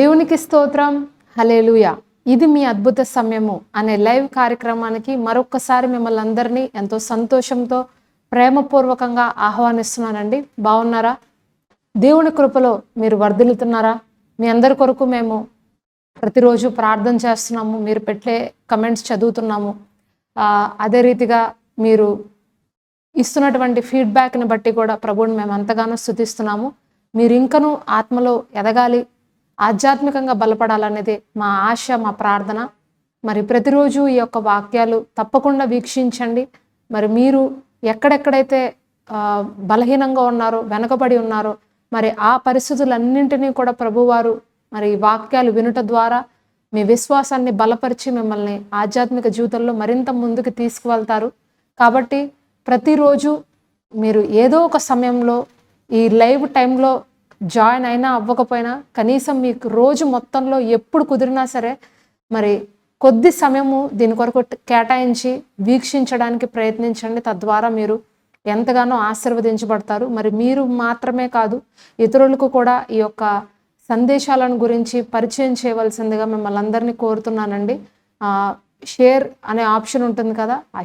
దేవునికి స్తోత్రం. హల్లెలూయా. ఇది మీ అద్భుత సమయము అనే లైవ్ కార్యక్రమానికి మరొక్కసారి మిమ్మల్ని అందరినీ ఎంతో సంతోషంతో ప్రేమపూర్వకంగా ఆహ్వానిస్తున్నానండి. బాగున్నారా? దేవుని కృపలో మీరు వర్ధిల్లుతున్నారా? మీ అందరి కొరకు మేము ప్రతిరోజు ప్రార్థన చేస్తున్నాము. మీరు పెట్టే కమెంట్స్ చదువుతున్నాము. అదే రీతిగా మీరు ఇస్తున్నటువంటి ఫీడ్బ్యాక్ని బట్టి కూడా ప్రభువుని మేము ఎంతగానో స్తుతిస్తున్నాము. మీరు ఇంకనూ ఆత్మలో ఎదగాలి, ఆధ్యాత్మికంగా బలపడాలనేది మా ఆశ, మా ప్రార్థన. మరి ప్రతిరోజు ఈ యొక్క వాక్యాలు తప్పకుండా వీక్షించండి. మరి మీరు ఎక్కడెక్కడైతే బలహీనంగా ఉన్నారో, వెనకబడి ఉన్నారో, మరి ఆ పరిస్థితులన్నింటినీ కూడా ప్రభువారు మరి వాక్యాలు వినుట ద్వారా మీ విశ్వాసాన్ని బలపరిచి మిమ్మల్ని ఆధ్యాత్మిక జీవితంలో మరింత ముందుకు తీసుకువెళ్తారు. కాబట్టి ప్రతిరోజు మీరు ఏదో ఒక సమయంలో ఈ లైవ్ టైంలో జాయిన్ అయినా అవ్వకపోయినా కనీసం మీకు రోజు మొత్తంలో ఎప్పుడు కుదిరినా సరే మరి కొద్ది సమయము దీని కొరకు కేటాయించి వీక్షించడానికి ప్రయత్నించండి. తద్వారా మీరు ఎంతగానో ఆశీర్వదించబడతారు. మరి మీరు మాత్రమే కాదు, ఇతరులకు కూడా ఈ యొక్క సందేశాలను గురించి పరిచయం చేయవలసిందిగా మిమ్మల్ని అందరినీ కోరుతున్నానండి. షేర్ అనే ఆప్షన్ ఉంటుంది కదా, ఆ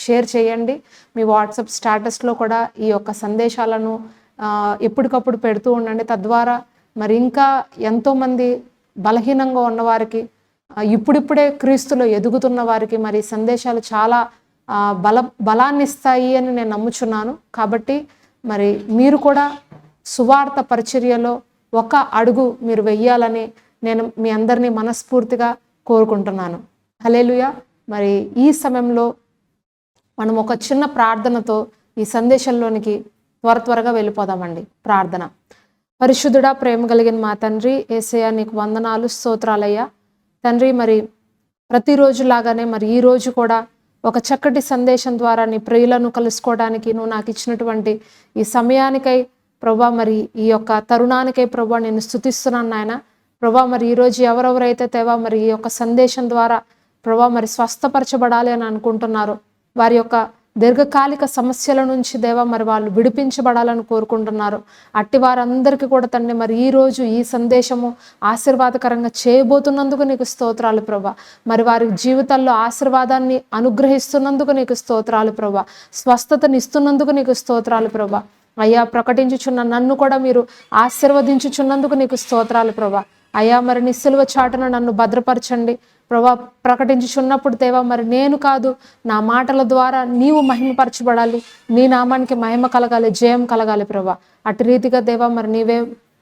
షేర్ చేయండి. మీ వాట్సాప్ స్టేటస్లో కూడా ఈ యొక్క సందేశాలను ఎప్పటికప్పుడు పెడుతూ ఉండండి. తద్వారా మరి ఇంకా ఎంతోమంది బలహీనంగా ఉన్నవారికి, ఇప్పుడిప్పుడే క్రీస్తులో ఎదుగుతున్న వారికి మరి సందేశాలు చాలా బలాన్ని ఇస్తాయి అని నేను నమ్ముచున్నాను. కాబట్టి మరి మీరు కూడా సువార్త పరిచర్యలో ఒక అడుగు మీరు వెయ్యాలని నేను మీ అందరినీ మనస్ఫూర్తిగా కోరుకుంటున్నాను. హల్లెలూయా. మరి ఈ సమయంలో మనం ఒక చిన్న ప్రార్థనతో ఈ సందేశంలోనికి త్వరగా వెళ్ళిపోదామండి. ప్రార్థన. పరిశుద్ధుడా, ప్రేమ కలిగిన మా తండ్రి యేసయ్య, నీకు వందనాలు, స్తోత్రాలయ్యా. తండ్రి, మరి ప్రతిరోజులాగానే మరి ఈ రోజు కూడా ఒక చక్కటి సందేశం ద్వారా నీ ప్రియులను కలుసుకోవడానికి నువ్వు నాకు ఇచ్చినటువంటి ఈ సమయానికై ప్రభా, మరి ఈ యొక్క తరుణానికై ప్రభా నేను స్తుతిస్తున్నాను నాయన. ప్రభా, మరి ఈరోజు ఎవరెవరైతే తేవా మరి ఈ యొక్క సందేశం ద్వారా ప్రభా మరి స్వస్థపరచబడాలి అని అనుకుంటున్నారు, వారి యొక్క దీర్ఘకాలిక సమస్యల నుంచి దేవా మరి వాళ్ళు విడిపించబడాలని కోరుకుంటున్నారు. అట్టి వారందరికీ కూడా తండ్రి మరి ఈరోజు ఈ సందేశము ఆశీర్వాదకరంగా చేయబోతున్నందుకు నీకు స్తోత్రాలు ప్రభా. మరి వారి జీవితాల్లో ఆశీర్వాదాన్ని అనుగ్రహిస్తున్నందుకు నీకు స్తోత్రాలు ప్రభా. స్వస్థతని ఇస్తున్నందుకు నీకు స్తోత్రాలు ప్రభా. అయ్యా, ప్రకటించుచున్న నన్ను కూడా మీరు ఆశీర్వదించుచున్నందుకు నీకు స్తోత్రాలు ప్రభా. అయ్యా, మరి నీ సిలువ చాటున నన్ను భద్రపరచండి ప్రభా. ప్రకటించుచున్నప్పుడు దేవా మరి నేను కాదు, నా మాటల ద్వారా నీవు మహిమపరచబడాలి, నీ నామానికి మహిమ కలగాలి, జయం కలగాలి ప్రభా. అటు రీతిగా దేవా మరి నీవే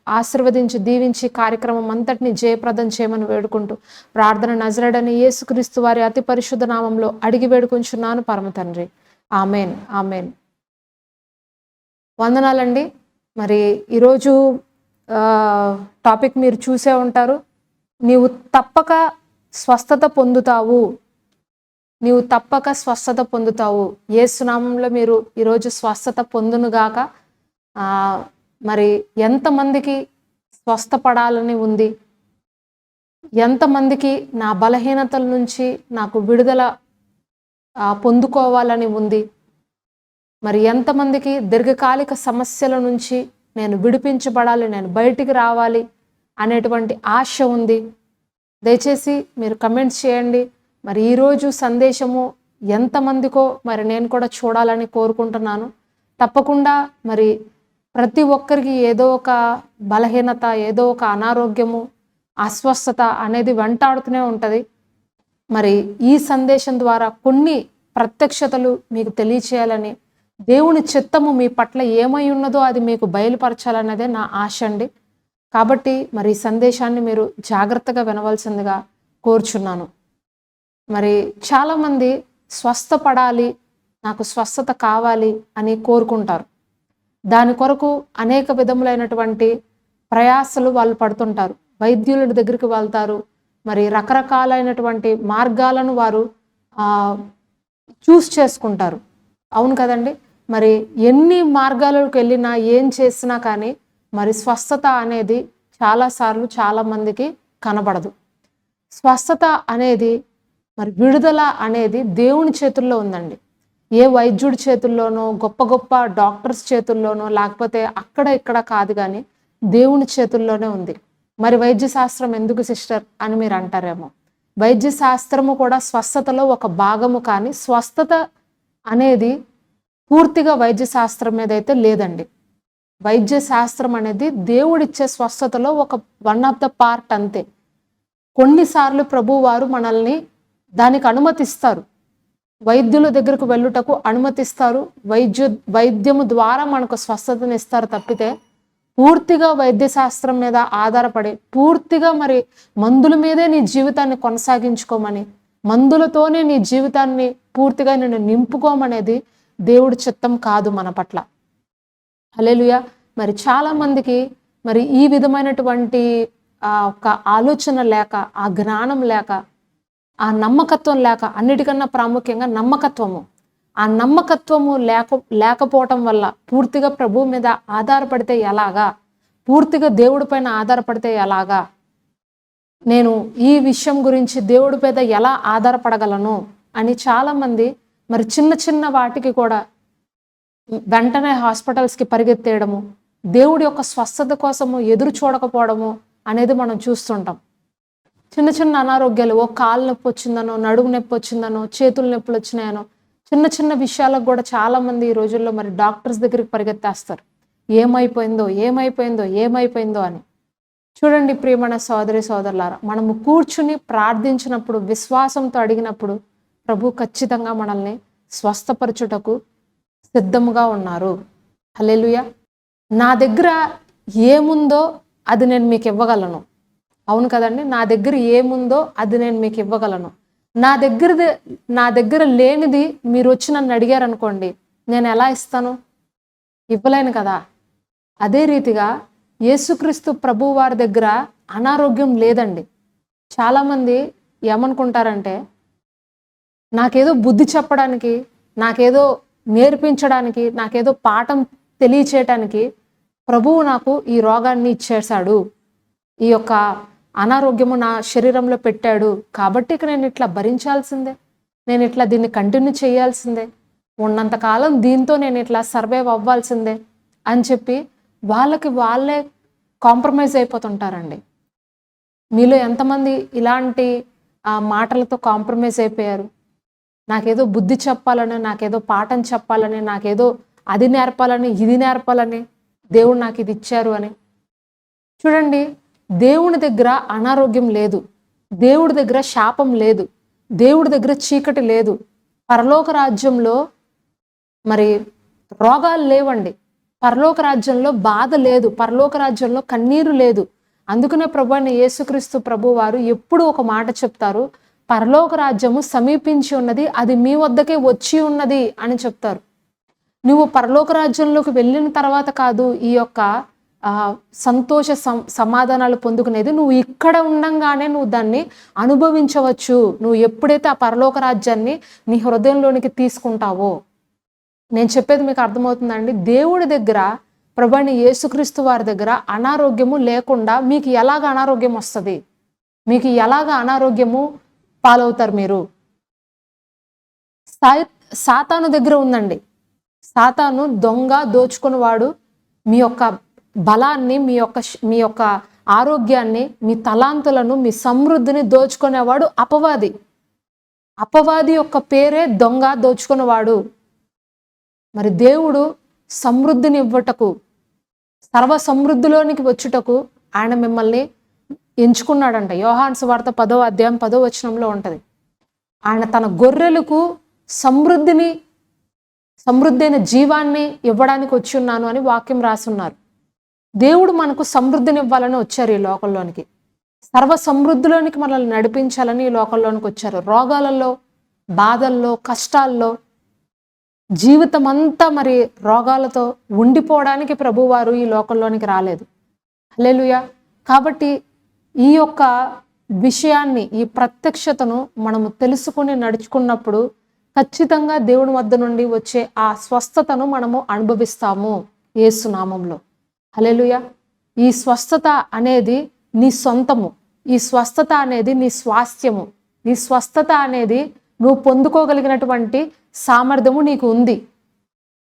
ఆశీర్వదించి దీవించి కార్యక్రమం అంతటిని జయప్రదం చేయమని వేడుకుంటూ ప్రార్థన నజరేయుడైన యేసుక్రీస్తు వారి అతి పరిశుద్ధ నామంలో అడిగి వేడుకుంటున్నాను పరమ తండ్రి. Amen, amen. వందనాలండి. మరి ఈరోజు టాపిక్ మీరు చూసే ఉంటారు. నీవు తప్పక స్వస్థత పొందుతావు, నీవు తప్పక స్వస్థత పొందుతావు. యేసు నామంలో మీరు ఈరోజు స్వస్థత పొందునుగాక. మరి ఎంతమందికి స్వస్థపడాలని ఉంది, ఎంతమందికి నా బలహీనతల నుంచి నాకు విడుదల పొందుకోవాలని ఉంది, మరి ఎంతమందికి దీర్ఘకాలిక సమస్యల నుంచి నేను విడిపించబడాలి, నేను బయటికి రావాలి అనేటువంటి ఆశ ఉంది. దయచేసి మీరు కమెంట్స్ చేయండి. మరి ఈరోజు సందేశము ఎంతమందికో మరి నేను కూడా చూడాలని కోరుకుంటున్నాను. తప్పకుండా మరి ప్రతి ఒక్కరికి ఏదో ఒక బలహీనత, ఏదో ఒక అనారోగ్యము, అస్వస్థత అనేది వెంటాడుతూనే ఉంటుంది. మరి ఈ సందేశం ద్వారా కొన్ని ప్రత్యక్షతలు మీకు తెలియచేయాలని, దేవుని చిత్తము మీ పట్ల ఏమై ఉన్నదో అది మీకు బయలుపరచాలన్నదే నా ఆశ అండి. కాబట్టి మరి ఈ సందేశాన్ని మీరు జాగ్రత్తగా వినవలసిందిగా కోరుచున్నాను. మరి చాలామంది స్వస్థపడాలి, నాకు స్వస్థత కావాలి అని కోరుకుంటారు. దాని కొరకు అనేక విధములైనటువంటి ప్రయాసలు వాళ్ళు పడుతుంటారు. వైద్యుల దగ్గరికి వెళ్తారు. మరి రకరకాలైనటువంటి మార్గాలను వారు చూస్ చేసుకుంటారు. అవును కదండి. మరి ఎన్ని మార్గాలకు వెళ్ళినా ఏం చేసినా కానీ మరి స్వస్థత అనేది చాలాసార్లు చాలామందికి కనబడదు. స్వస్థత అనేది మరి విడుదల అనేది దేవుని చేతుల్లో ఉందండి. ఏ వైద్యుడి చేతుల్లోనో, గొప్ప గొప్ప డాక్టర్స్ చేతుల్లోనో, లేకపోతే అక్కడ ఇక్కడ కాదు, కానీ దేవుని చేతుల్లోనే ఉంది. మరి వైద్య శాస్త్రం ఎందుకు సిస్టర్ అని మీరు అంటారేమో. వైద్య శాస్త్రము కూడా స్వస్థతలో ఒక భాగము, కానీ స్వస్థత అనేది పూర్తిగా వైద్య శాస్త్రం మీద అయితే లేదండి. వైద్య శాస్త్రం అనేది దేవుడిచ్చే స్వస్థతలో ఒక వన్ ఆఫ్ ద పార్ట్ అంతే. కొన్నిసార్లు ప్రభువారు మనల్ని దానికి అనుమతిస్తారు, వైద్యుల దగ్గరకు వెళ్ళుటకు అనుమతిస్తారు, వైద్యము ద్వారా మనకు స్వస్థతను ఇస్తారు తప్పితే పూర్తిగా వైద్య శాస్త్రం మీద ఆధారపడి పూర్తిగా మరి మందుల మీదే నీ జీవితాన్ని కొనసాగించుకోమని, మందులతోనే నీ జీవితాన్ని పూర్తిగా నేను నింపుకోమనేది దేవుడి చిత్తం కాదు మన పట్ల. హల్లెలూయా. మరి చాలా మందికి మరి ఈ విధమైనటువంటి ఒక ఆలోచన లేక, ఆ జ్ఞానం లేక, ఆ నమ్మకత్వం లేక, అన్నిటికన్నా ప్రాముఖ్యంగా నమ్మకత్వము, ఆ నమ్మకత్వము లేకపోవటం వల్ల పూర్తిగా ప్రభు మీద ఆధారపడితే ఎలాగా, పూర్తిగా దేవుడి పైన ఆధారపడితే ఎలాగా, నేను ఈ విషయం గురించి దేవుడి మీద ఎలా ఆధారపడగలను అని చాలామంది మరి చిన్న చిన్న వాటికి కూడా వెంటనే హాస్పిటల్స్కి పరిగెత్తేయడము, దేవుడి యొక్క స్వస్థత కోసము ఎదురు చూడకపోవడము అనేది మనం చూస్తుంటాం. చిన్న చిన్న అనారోగ్యాలు, ఓ కాలు నొప్పి వచ్చిందనో, నడుము నొప్పి వచ్చిందనో, చేతుల నొప్పులు వచ్చినాయనో, చిన్న చిన్న విషయాలకు కూడా చాలామంది ఈ రోజుల్లో మరి డాక్టర్స్ దగ్గరికి పరిగెత్తేస్తారు. ఏమైపోయిందో ఏమైపోయిందో ఏమైపోయిందో అని. చూడండి ప్రియమైన సోదరి సోదరులారా, మనము కూర్చుని ప్రార్థించినప్పుడు, విశ్వాసంతో అడిగినప్పుడు ప్రభు ఖచ్చితంగా మనల్ని స్వస్థపరచుటకు సిద్ధముగా ఉన్నారు. హల్లెలూయా. నా దగ్గర ఏముందో అది నేను మీకు ఇవ్వగలను. అవును కదండి, నా దగ్గర ఏముందో అది నేను మీకు ఇవ్వగలను. నా దగ్గర లేనిది మీరు వచ్చి నన్ను అడిగారు అనుకోండి, నేను ఎలా ఇస్తాను? ఇవ్వలేను కదా. అదే రీతిగా యేసుక్రీస్తు ప్రభు వారి దగ్గర అనారోగ్యం లేదండి. చాలామంది ఏమనుకుంటారంటే, నాకేదో బుద్ధి చెప్పడానికి, నాకేదో నేర్పించడానికి, నాకేదో పాఠం తెలియచేయటానికి ప్రభువు నాకు ఈ రోగాన్ని ఇచ్చేశాడు, ఈ యొక్క అనారోగ్యము నా శరీరంలో పెట్టాడు, కాబట్టి ఇక నేను ఇట్లా భరించాల్సిందే, నేను ఇట్లా దీన్ని కంటిన్యూ చేయాల్సిందే, ఉన్నంతకాలం దీంతో నేను ఇట్లా సర్వైవ్ అవ్వాల్సిందే అని చెప్పి వాళ్ళే కాంప్రమైజ్ అయిపోతుంటారండి. మీలో ఎంతమంది ఇలాంటి మాటలతో కాంప్రమైజ్ అయిపోయారు? నాకేదో బుద్ధి చెప్పాలని, నాకేదో పాఠం చెప్పాలని, నాకేదో అది నేర్పాలని, ఇది నేర్పాలని, దేవుడు నాకు ఇది ఇచ్చారు అని. చూడండి, దేవుని దగ్గర అనారోగ్యం లేదు, దేవుడి దగ్గర శాపం లేదు, దేవుడి దగ్గర చీకటి లేదు. పరలోక రాజ్యంలో మరి రోగాలు లేవండి, పరలోక రాజ్యంలో బాధ లేదు, పరలోక రాజ్యంలో కన్నీరు లేదు. అందుకనే ప్రభువైన యేసుక్రీస్తు ప్రభు వారు ఎప్పుడు ఒక మాట చెప్తారు, పరలోక రాజ్యము సమీపించి ఉన్నది, అది మీ వద్దకే వచ్చి ఉన్నది అని చెప్తారు. నువ్వు పరలోక రాజ్యంలోకి వెళ్ళిన తర్వాత కాదు ఈ యొక్క సంతోష సమాధానాలు పొందుకునేది, నువ్వు ఇక్కడ ఉండంగానే నువ్వు దాన్ని అనుభవించవచ్చు. నువ్వు ఎప్పుడైతే ఆ పరలోక రాజ్యాన్ని నీ హృదయంలోనికి తీసుకుంటావో. నేను చెప్పేది మీకు అర్థమవుతుందండి. దేవుడి దగ్గర, ప్రభువైన యేసుక్రీస్తు వారి దగ్గర అనారోగ్యము లేకుండా మీకు ఎలాగ అనారోగ్యం వస్తుంది? మీకు ఎలాగ అనారోగ్యము పాలవుతారు మీరు? సాతాను దగ్గర ఉందండి. సాతాను దొంగ, దోచుకునేవాడు. మీ యొక్క బలాన్ని, మీ యొక్క ఆరోగ్యాన్ని, మీ తలాంతులను, మీ సమృద్ధిని దోచుకునేవాడు అపవాది. అపవాది యొక్క పేరే దొంగ, దోచుకునేవాడు. మరి దేవుడు సమృద్ధిని ఇవ్వటకు, సర్వ సమృద్ధిలోనికి వచ్చుటకు ఆయన మిమ్మల్ని ఎంచుకున్నాడంట. యోహాను సువార్త 10వ అధ్యాయం 10వ వచనంలో ఉంటది. ఆయన తన గొర్రెలకు సమృద్ధైన జీవాన్ని ఇవ్వడానికి వచ్చి ఉన్నాను అని వాక్యం రాసున్నారు. దేవుడు మనకు సమృద్ధిని ఇవ్వాలని వచ్చారు ఈ లోకంలోనికి. సర్వ సమృద్ధిలోనికి మనల్ని నడిపించాలని ఈ లోకంలోనికి వచ్చారు. రోగాలలో, బాధల్లో, కష్టాల్లో, జీవితం అంతా మరి రోగాలతో ఉండిపోవడానికి ప్రభువారు ఈ లోకంలోనికి రాలేదు. హల్లెలూయా. కాబట్టి ఈ యొక్క విషయాన్ని, ఈ ప్రత్యక్షతను మనము తెలుసుకుని నడుచుకున్నప్పుడు ఖచ్చితంగా దేవుని వద్ద నుండి వచ్చే ఆ స్వస్థతను మనము అనుభవిస్తాము యేసు నామములో. హల్లెలూయా. ఈ స్వస్థత అనేది నీ సొంతము, ఈ స్వస్థత అనేది నీ స్వాస్థ్యము, ఈ స్వస్థత అనేది నువ్వు పొందుకోగలిగినటువంటి సామర్థ్యము నీకు ఉంది.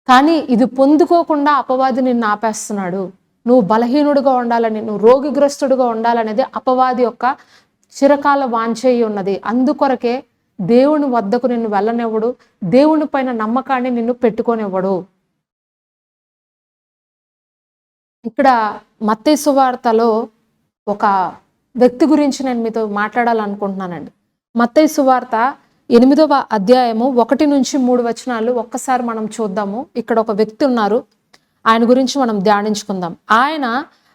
కానీ ఇది పొందుకోకుండా అపవాది నిన్ను ఆపేస్తున్నాడు. నువ్వు బలహీనుడిగా ఉండాలని, నువ్వు రోగిగ్రస్తుడిగా ఉండాలనేది అపవాది యొక్క చిరకాల వాంఛయి ఉన్నది. అందుకొరకే దేవుని వద్దకు నిన్ను వెళ్ళనివ్వడు, దేవుని పైన నమ్మకాన్ని నిన్ను పెట్టుకోనివ్వడు. ఇక్కడ మత్తయి సువార్తలో ఒక వ్యక్తి గురించి నేను మీతో మాట్లాడాలనుకుంటున్నానండి. మత్తయి సువార్త 8వ అధ్యాయము 1-3 వచనాలు ఒక్కసారి మనం చూద్దాము. ఇక్కడ ఒక వ్యక్తి ఉన్నారు, ఆయన గురించి మనం ధ్యానించుకుందాం. ఆయన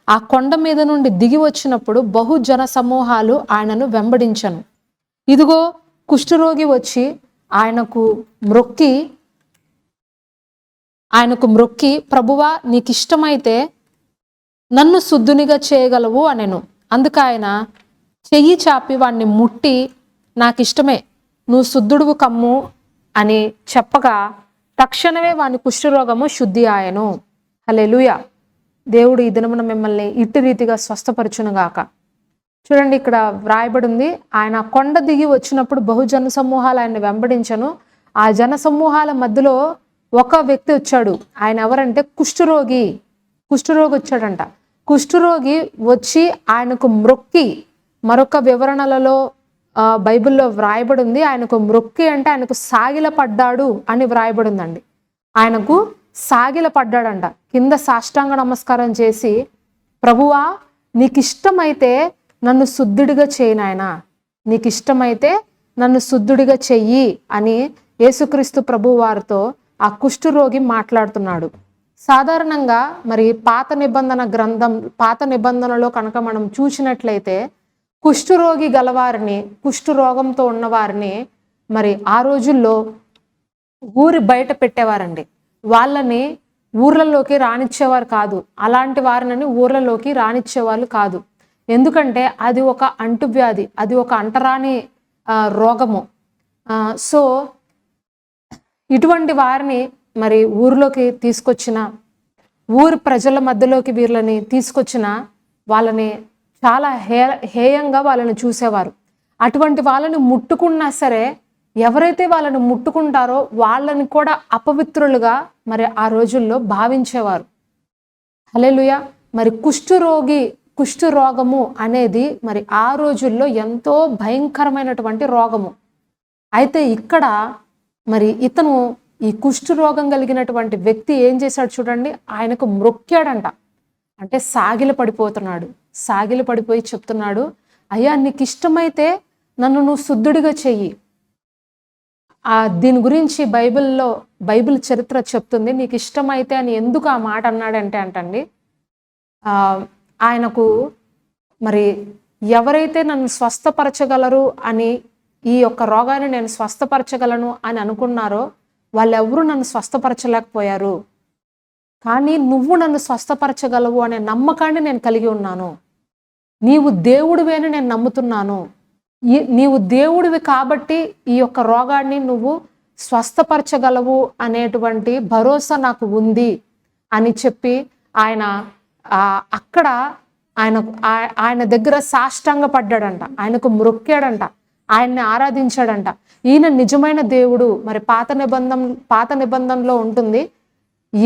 ఆ కొండ మీద నుండి దిగి వచ్చినప్పుడు బహుజన సమూహాలు ఆయనను వెంబడించను. ఇదిగో కుష్ఠరోగి వచ్చి ఆయనకు మ్రొక్కి ప్రభువా నీకిష్టమైతే నన్ను శుద్ధునిగా చేయగలవు అనెను. అందుకు ఆయన చెయ్యి చాపి వాణ్ణి ముట్టి నాకిష్టమే, నువ్వు శుద్ధుడువు కమ్ము అని చెప్పగా తక్షణమే వాని కుష్ఠరోగము శుద్ధి ఆయను. హల్లెలూయా. దేవుడు ఈ దినమున మిమ్మల్ని ఇట్టి రీతిగా స్వస్థపరచునుగాక. చూడండి, ఇక్కడ వ్రాయబడి ఉంది, ఆయన కొండ దిగి వచ్చినప్పుడు బహుజన సమూహాలు ఆయన వెంబడించను. ఆ జన సమూహాల మధ్యలో ఒక వ్యక్తి వచ్చాడు. ఆయన ఎవరంటే కుష్ఠరోగి వచ్చాడంట. కుష్ఠరోగి వచ్చి ఆయనకు మ్రొక్కి, మరొక వివరణలలో బైబిల్లో వ్రాయబడి ఉంది, ఆయనకు మ్రొక్కి అంటే ఆయనకు సాగిలపడ్డాడు అని వ్రాయబడి ఉందండి. ఆయనకు సాగిలపడ్డాడంట. కింద సాష్టాంగ నమస్కారం చేసి, ప్రభువా నీకిష్టమైతే నన్ను శుద్ధుడిగా చేయి నాయనా, నీకిష్టమైతే నన్ను శుద్ధుడిగా చెయ్యి అని యేసుక్రీస్తు ప్రభు వారితో ఆ కుష్ఠరోగి మాట్లాడుతున్నాడు. సాధారణంగా మరి పాత నిబంధనలో కనుక మనం చూసినట్లయితే కుష్ఠరోగి గలవారిని, కుష్ఠరోగంతో ఉన్నవారిని మరి ఆ రోజుల్లో ఊరి బయట పెట్టేవారండి. వాళ్ళని ఊర్లలోకి రానిచ్చేవారు కాదు. అలాంటి వారిని ఊర్లలోకి రానిచ్చేవాళ్ళు కాదు. ఎందుకంటే అది ఒక అంటువ్యాధి, అది ఒక అంటరాని రోగము. సో ఇటువంటి వారిని మరి ఊరిలోకి తీసుకొచ్చిన, ఊరి ప్రజల మధ్యలోకి వీళ్ళని తీసుకొచ్చిన వాళ్ళని చాలా హేయంగా వాళ్ళని చూసేవారు. అటువంటి వాళ్ళని ముట్టుకున్నా సరే, ఎవరైతే వాళ్ళని ముట్టుకుంటారో వాళ్ళని కూడా అపవిత్రులుగా మరి ఆ రోజుల్లో భావించేవారు. హల్లెలూయా. మరి కుష్ఠరోగము అనేది మరి ఆ రోజుల్లో ఎంతో భయంకరమైనటువంటి రోగము. అయితే ఇక్కడ మరి ఇతను ఈ కుష్ఠరోగం కలిగినటువంటి వ్యక్తి ఏం చేశాడు చూడండి, ఆయనకు మ్రొక్కాడంట. అంటే సాగిలి పడిపోయి చెప్తున్నాడు, అయ్యా నీకు ఇష్టమైతే నన్ను నువ్వు శుద్ధుడిగా చెయ్యి. దీని గురించి బైబిల్ చరిత్ర చెప్తుంది. నీకు ఇష్టమైతే అని ఎందుకు ఆ మాట అన్నాడంటే అంటండి, ఆయనకు మరి ఎవరైతే నన్ను స్వస్థపరచగలరు అని, ఈ యొక్క రోగాన్ని నేను స్వస్థపరచగలను అని అనుకున్నారో వాళ్ళెవరూ నన్ను స్వస్థపరచలేకపోయారు. కానీ నువ్వు నన్ను స్వస్థపరచగలవు అనే నమ్మకాన్ని నేను కలిగి ఉన్నాను. నీవు దేవుడివే అని నేను నమ్ముతున్నాను. నీవు దేవుడివి కాబట్టి ఈ యొక్క రోగాన్ని నువ్వు స్వస్థపరచగలవు అనేటువంటి భరోసా నాకు ఉంది అని చెప్పి అక్కడ ఆయన దగ్గర సాష్టాంగ పడ్డాడంట. ఆయనకు మ్రొక్కాడంట, ఆయన్ని ఆరాధించాడంట. ఈయన నిజమైన దేవుడు. మరి పాత నిబంధనలో ఉంటుంది,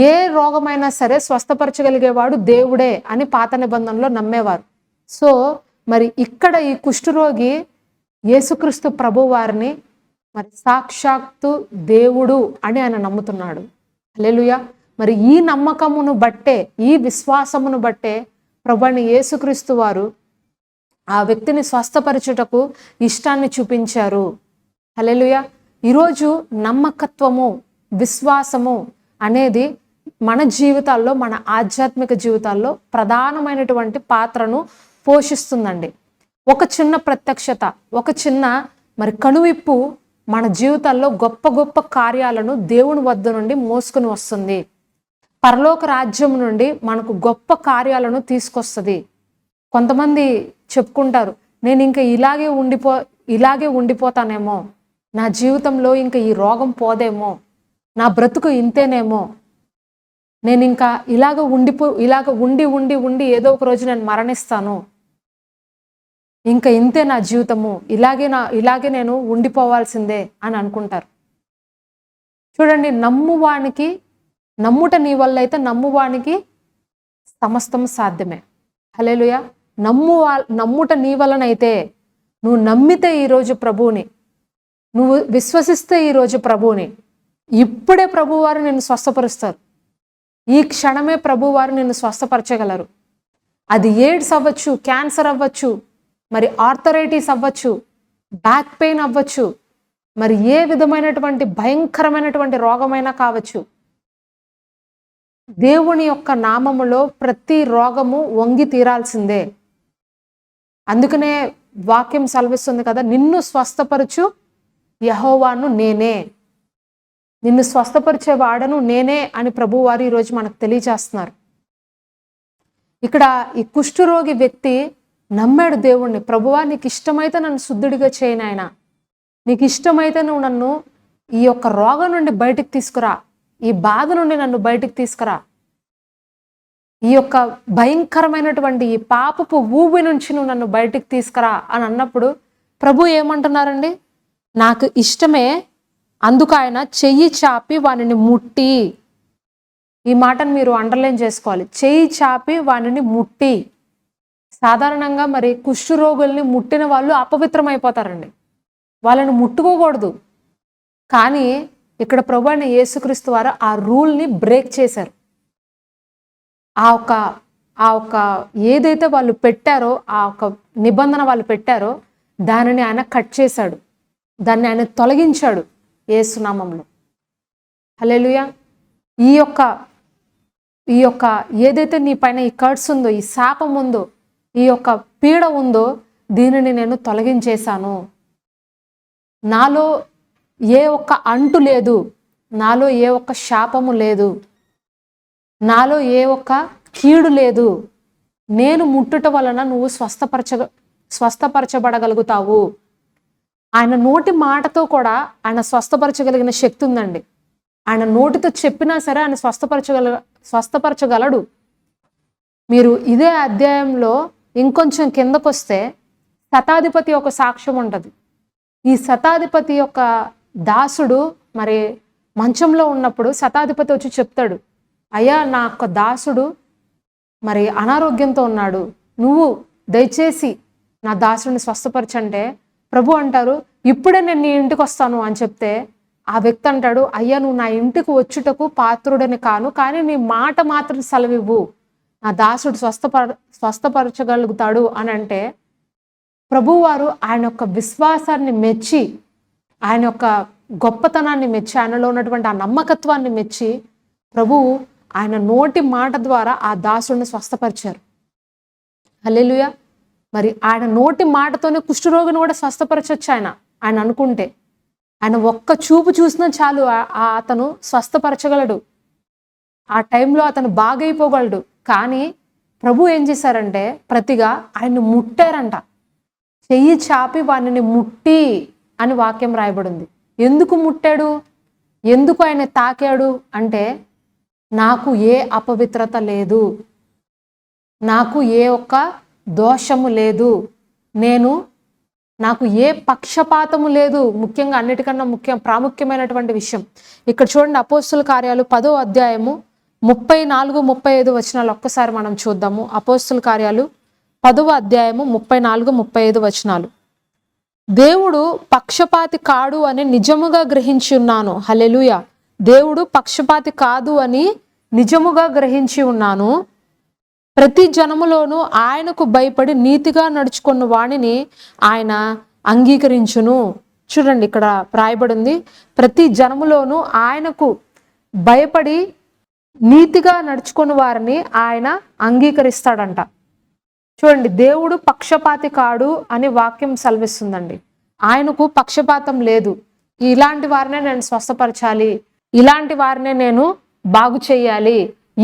ఏ రోగమైనా సరే స్వస్థపరచగలిగేవాడు దేవుడే అని పాత నిబంధనలో నమ్మేవారు. సో మరి ఇక్కడ ఈ కుష్ఠరోగి యేసుక్రీస్తు ప్రభు వారిని మరి సాక్షాత్తు దేవుడు అని ఆయన నమ్ముతున్నాడు. హల్లెలూయా. మరి ఈ నమ్మకమును బట్టే, ఈ విశ్వాసమును బట్టే ప్రభువైన యేసుక్రీస్తు వారు ఆ వ్యక్తిని స్వస్థపరచుటకు ఇష్టాన్ని చూపించారు. హల్లెలూయా. ఈరోజు నమ్మకత్వము, విశ్వాసము అనేది మన జీవితాల్లో, మన ఆధ్యాత్మిక జీవితాల్లో ప్రధానమైనటువంటి పాత్రను పోషిస్తుందండి. ఒక చిన్న ప్రత్యక్షత, ఒక చిన్న మరి కనువిప్పు మన జీవితాల్లో గొప్ప గొప్ప కార్యాలను దేవుని వద్ద నుండి మోసుకుని వస్తుంది. పరలోక రాజ్యం నుండి మనకు గొప్ప కార్యాలను తీసుకొస్తుంది. కొంతమంది చెప్పుకుంటారు, నేను ఇంకా ఇలాగే ఉండిపోతానేమో, నా జీవితంలో ఇంకా ఈ రోగం పోదేమో, నా బ్రతుకు ఇంతేనేమో, నేను ఇంకా ఇలాగ ఉండి ఏదో ఒక రోజు నేను మరణిస్తాను, ఇంకా ఇంతే నా జీవితము, ఇలాగే నేను ఉండిపోవాల్సిందే అని అనుకుంటారు. చూడండి, నమ్ముట నీ వల్ల అయితే నమ్మువానికి సమస్తం సాధ్యమే. హల్లెలూయా. నమ్ముట నీ వలనైతే, నువ్వు నమ్మితే ఈరోజు ప్రభువుని, నువ్వు విశ్వసిస్తే ఈరోజు ప్రభువుని, ఇప్పుడే ప్రభువారు నిన్ను స్వస్థపరుస్తారు. ఈ క్షణమే ప్రభువారు నిన్ను స్వస్థపరచగలరు. అది ఎయిడ్స్ అవ్వచ్చు, క్యాన్సర్ అవ్వచ్చు, మరి ఆర్థరైటిస్ అవ్వచ్చు, బ్యాక్ పెయిన్ అవ్వచ్చు, మరి ఏ విధమైనటువంటి భయంకరమైనటువంటి రోగమైనా కావచ్చు. దేవుని యొక్క నామములో ప్రతి రోగము వంగి తీరాల్సిందే. అందుకనే వాక్యం సెలవిస్తుంది కదా, నిన్ను స్వస్థపరచు యెహోవాను నేనే, నిన్ను స్వస్థపరిచే వాడను నేనే అని ప్రభువారు ఈరోజు మనకు తెలియజేస్తున్నారు. ఇక్కడ ఈ కుష్ఠరోగి వ్యక్తి నమ్మాడు దేవుణ్ణి. ప్రభువా, నీకు ఇష్టమైతే నన్ను శుద్ధుడిగా చేయను, ఆయన నీకు ఇష్టమైతే నువ్వు నన్ను ఈ యొక్క రోగం నుండి బయటికి తీసుకురా, ఈ బాధ నుండి నన్ను బయటికి తీసుకురా, ఈ యొక్క భయంకరమైనటువంటి ఈ పాపపు ఊబి నుంచి నువ్వు నన్ను బయటికి తీసుకురా అని అన్నప్పుడు ప్రభు ఏమంటున్నారండి? నాకు ఇష్టమే, అందుకు ఆయన చెయ్యి చాపి వానిని ముట్టి. ఈ మాటను మీరు అండర్లైన్ చేసుకోవాలి. చెయ్యి చాపి వానిని ముట్టి. సాధారణంగా మరి కుష్ఠరోగుల్ని ముట్టిన వాళ్ళు అపవిత్రమైపోతారండి, వాళ్ళని ముట్టుకోకూడదు. కానీ ఇక్కడ ప్రభు అయిన యేసుక్రీస్తు వారు ఆ రూల్ని బ్రేక్ చేశారు. ఆ ఒక్క ఏదైతే వాళ్ళు పెట్టారో, ఆ ఒక్క నిబంధన వాళ్ళు పెట్టారో దానిని ఆయన కట్ చేశాడు, దాన్ని ఆయన తొలగించాడు యేసు నామములో. హల్లెలూయా. ఈ యొక్క ఏదైతే నీ పైన ఈ కర్స్ ఉందో, ఈ శాపం ఉందో, ఈ యొక్క పీడ ఉందో, దీనిని నేను తొలగించేశాను. నాలో ఏ ఒక్క అంటు లేదు, నాలో ఏ ఒక్క శాపము లేదు, నాలో ఏ ఒక్క కీడు లేదు. నేను ముట్టుట వలన నువ్వు స్వస్థపరచబడగలుగుతావు. ఆయన నోటి మాటతో కూడా ఆయన స్వస్థపరచగలిగిన శక్తి ఉందండి. ఆయన నోటితో చెప్పినా సరే ఆయన స్వస్థపరచగలడు. మీరు ఇదే అధ్యాయంలో ఇంకొంచెం కిందకొస్తే శతాధిపతి యొక్క సాక్ష్యం ఉంటుంది. ఈ శతాధిపతి యొక్క దాసుడు మరి మంచంలో ఉన్నప్పుడు శతాధిపతి వచ్చి చెప్తాడు, అయ్యా, నా యొక్క దాసుడు మరి అనారోగ్యంతో ఉన్నాడు, నువ్వు దయచేసి నా దాసుడిని స్వస్థపరచంటే ప్రభు అంటారు, ఇప్పుడే నేను నీ ఇంటికి వస్తాను అని చెప్తే ఆ వ్యక్తి అంటాడు, అయ్యా, నువ్వు నా ఇంటికి వచ్చుటకు పాత్రుడని కాను, కానీ నీ మాట మాత్రం సెలవివ్వు, నా దాసుడు స్వస్థపరచగలుగుతాడు అని అంటే ప్రభువారు ఆయన యొక్క విశ్వాసాన్ని మెచ్చి, ఆయన యొక్క గొప్పతనాన్ని మెచ్చి, ఆయనలో ఉన్నటువంటి ఆ నమ్మకత్వాన్ని మెచ్చి ప్రభువు ఆయన నోటి మాట ద్వారా ఆ దాసుడిని స్వస్థపరిచారు. హల్లెలూయా. మరి ఆయన నోటి మాటతోనే కుష్ఠరోగిని కూడా స్వస్థపరచొచ్చు ఆయన అనుకుంటే. ఆయన ఒక్క చూపు చూసినా చాలు అతను స్వస్థపరచగలడు, ఆ టైంలో అతను బాగైపోగలడు. కానీ ప్రభు ఏం చేశారంటే ప్రతిగా ఆయన్ని ముట్టారంట. చెయ్యి చాపి వానిని ముట్టి అని వాక్యం రాయబడింది. ఎందుకు ముట్టాడు, ఎందుకు ఆయన తాకాడు అంటే, నాకు ఏ అపవిత్రత లేదు, నాకు ఏ ఒక్క దోషము లేదు, నాకు ఏ పక్షపాతము లేదు. ముఖ్యంగా అన్నిటికన్నా ప్రాముఖ్యమైనటువంటి విషయం ఇక్కడ చూడండి. అపోస్తుల కార్యాలు 10వ అధ్యాయము 34-35 వచనాలు ఒక్కసారి మనం చూద్దాము. అపోస్తుల కార్యాలు 10వ అధ్యాయము 34-35 వచనాలు. దేవుడు పక్షపాతి కాడు అని నిజముగా గ్రహించి ఉన్నాను. హల్లెలూయా. దేవుడు పక్షపాతి కాదు అని నిజముగా గ్రహించి ఉన్నాను. ప్రతి జనములోనూ ఆయనకు భయపడి నీతిగా నడుచుకున్న వాణిని ఆయన అంగీకరించును. చూడండి, ఇక్కడ రాయబడింది, ప్రతి జనములోనూ ఆయనకు భయపడి నీతిగా నడుచుకున్న వారిని ఆయన అంగీకరిస్తాడంట. చూడండి, దేవుడు పక్షపాతి కాడు అని వాక్యం సెలవిస్తుందండి. ఆయనకు పక్షపాతం లేదు. ఇలాంటి వారినే నేను స్వస్థపరచాలి, ఇలాంటి వారినే నేను బాగు చేయాలి,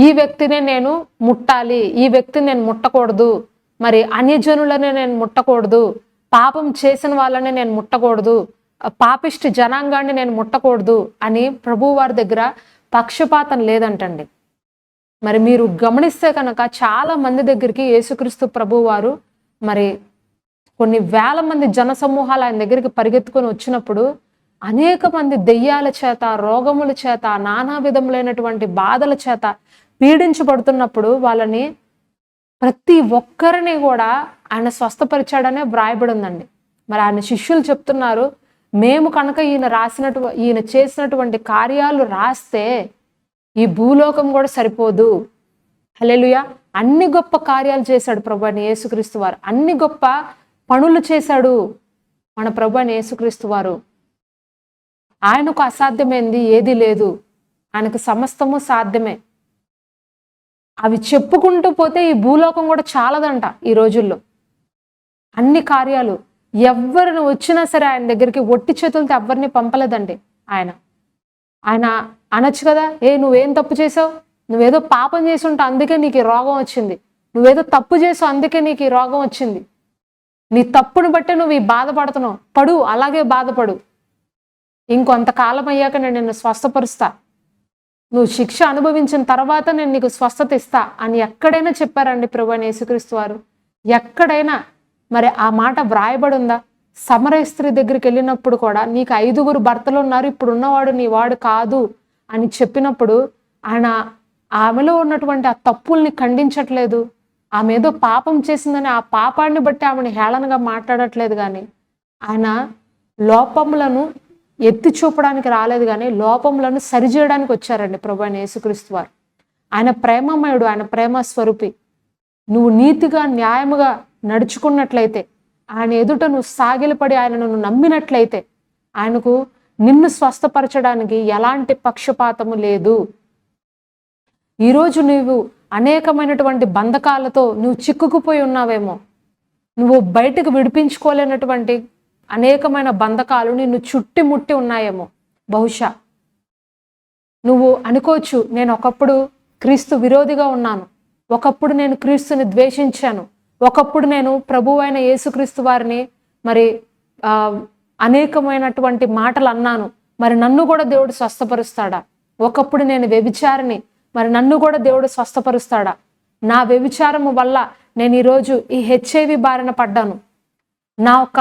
ఈ వ్యక్తినే నేను ముట్టాలి, ఈ వ్యక్తిని నేను ముట్టకూడదు, మరి అన్యజనులనే నేను ముట్టకూడదు, పాపం చేసిన వాళ్ళని నేను ముట్టకూడదు, పాపిష్టి జనాంగాన్ని నేను ముట్టకూడదు అని ప్రభువు వారి దగ్గర పక్షపాతం లేదంటండి. మరి మీరు గమనిస్తే కనుక చాలా మంది దగ్గరికి యేసుక్రీస్తు ప్రభువు వారు మరి కొన్ని వేల మంది జన సమూహాలు ఆయన దగ్గరికి పరిగెత్తుకొని వచ్చినప్పుడు అనేక మంది దెయ్యాల చేత, రోగముల చేత, నానా విధములైనటువంటి బాధల చేత పీడించబడుతున్నప్పుడు వాళ్ళని ప్రతి ఒక్కరిని కూడా ఆయన స్వస్థపరిచాడనే వ్రాయబడి ఉందండి. మరి ఆయన శిష్యులు చెప్తున్నారు, మేము కనుక ఈయన చేసినటువంటి కార్యాలు రాస్తే ఈ భూలోకం కూడా సరిపోదు. హల్లెలూయా. అన్ని గొప్ప కార్యాలు చేశాడు ప్రభు అయిన యేసుక్రీస్తు వారు. అన్ని గొప్ప పనులు చేశాడు మన ప్రభు అయిన యేసుక్రీస్తు వారు. ఆయనకు అసాధ్యమైంది ఏదీ లేదు. ఆయనకు సమస్తము సాధ్యమే. అవి చెప్పుకుంటూ పోతే ఈ భూలోకం కూడా చాలదంట ఈ రోజుల్లో. అన్ని కార్యాలు ఎవరిని వచ్చినా సరే ఆయన దగ్గరికి ఒట్టి చేతులతో ఎవరిని పంపలేదండి ఆయన. ఆయన అనొచ్చు కదా, నువ్వేం తప్పు చేసావు, నువ్వేదో పాపం చేసి ఉంటావు అందుకే నీకు ఈ రోగం వచ్చింది, నువ్వేదో తప్పు చేసావు అందుకే నీకు ఈ రోగం వచ్చింది, నీ తప్పును బట్టే నువ్వు ఈ బాధపడుతున్నావు, పడు, అలాగే బాధపడు, ఇంకొంతకాలం అయ్యాక నేను నిన్ను స్వస్థపరుస్తా, నువ్వు శిక్ష అనుభవించిన తర్వాత నేను నీకు స్వస్థత ఇస్తా అని ఎక్కడైనా చెప్పారండి ప్రభువైన యేసుక్రీస్తు వారు? ఎక్కడైనా? మరి ఆ మాట వ్రాయబడి ఉందా? సమరయ స్త్రీ దగ్గరికి వెళ్ళినప్పుడు కూడా నీకు 5 భర్తలు ఉన్నారు, ఇప్పుడు ఉన్నవాడు నీ వాడు కాదు అని చెప్పినప్పుడు ఆయన ఆమెలో ఉన్నటువంటి ఆ తప్పుల్ని ఖండించట్లేదు. ఆమె ఏదో పాపం చేసిందని ఆ పాపాన్ని బట్టి ఆమెను హేళనగా మాట్లాడట్లేదు. కానీ ఆయన లోపములను ఎత్తి చూపడానికి రాలేదు, కానీ లోపములను సరిచేయడానికి వచ్చారండి ప్రభువైన యేసుక్రీస్తు వారు. ఆయన ప్రేమమయుడు, ఆయన ప్రేమ స్వరూపి. నువ్వు నీతిగా న్యాయముగా నడుచుకున్నట్లయితే, ఆయన ఎదుట నువ్వు సాగిలపడి ఆయనను నువ్వు నమ్మినట్లయితే ఆయనకు నిన్ను స్వస్థపరచడానికి ఎలాంటి పక్షపాతము లేదు. ఈరోజు నువ్వు అనేకమైనటువంటి బంధకాలతో నువ్వు చిక్కుకుపోయి ఉన్నావేమో, నువ్వు బయటకు విడిపించుకోలేనటువంటి అనేకమైన బంధకాలు నిన్ను చుట్టుముట్టి ఉన్నాయేమో. బహుశా నువ్వు అనుకోవచ్చు, నేను ఒకప్పుడు క్రీస్తు విరోధిగా ఉన్నాను, ఒకప్పుడు నేను క్రీస్తుని ద్వేషించాను, ఒకప్పుడు నేను ప్రభువు అయిన యేసుక్రీస్తు వారిని మరి అనేకమైనటువంటి మాటలు అన్నాను, మరి నన్ను కూడా దేవుడు స్వస్థపరుస్తాడా? ఒకప్పుడు నేను వ్యభిచారిని, మరి నన్ను కూడా దేవుడు స్వస్థపరుస్తాడా? నా వ్యభిచారము వల్ల నేను ఈరోజు ఈ HIV బారిన పడ్డాను, నా ఒక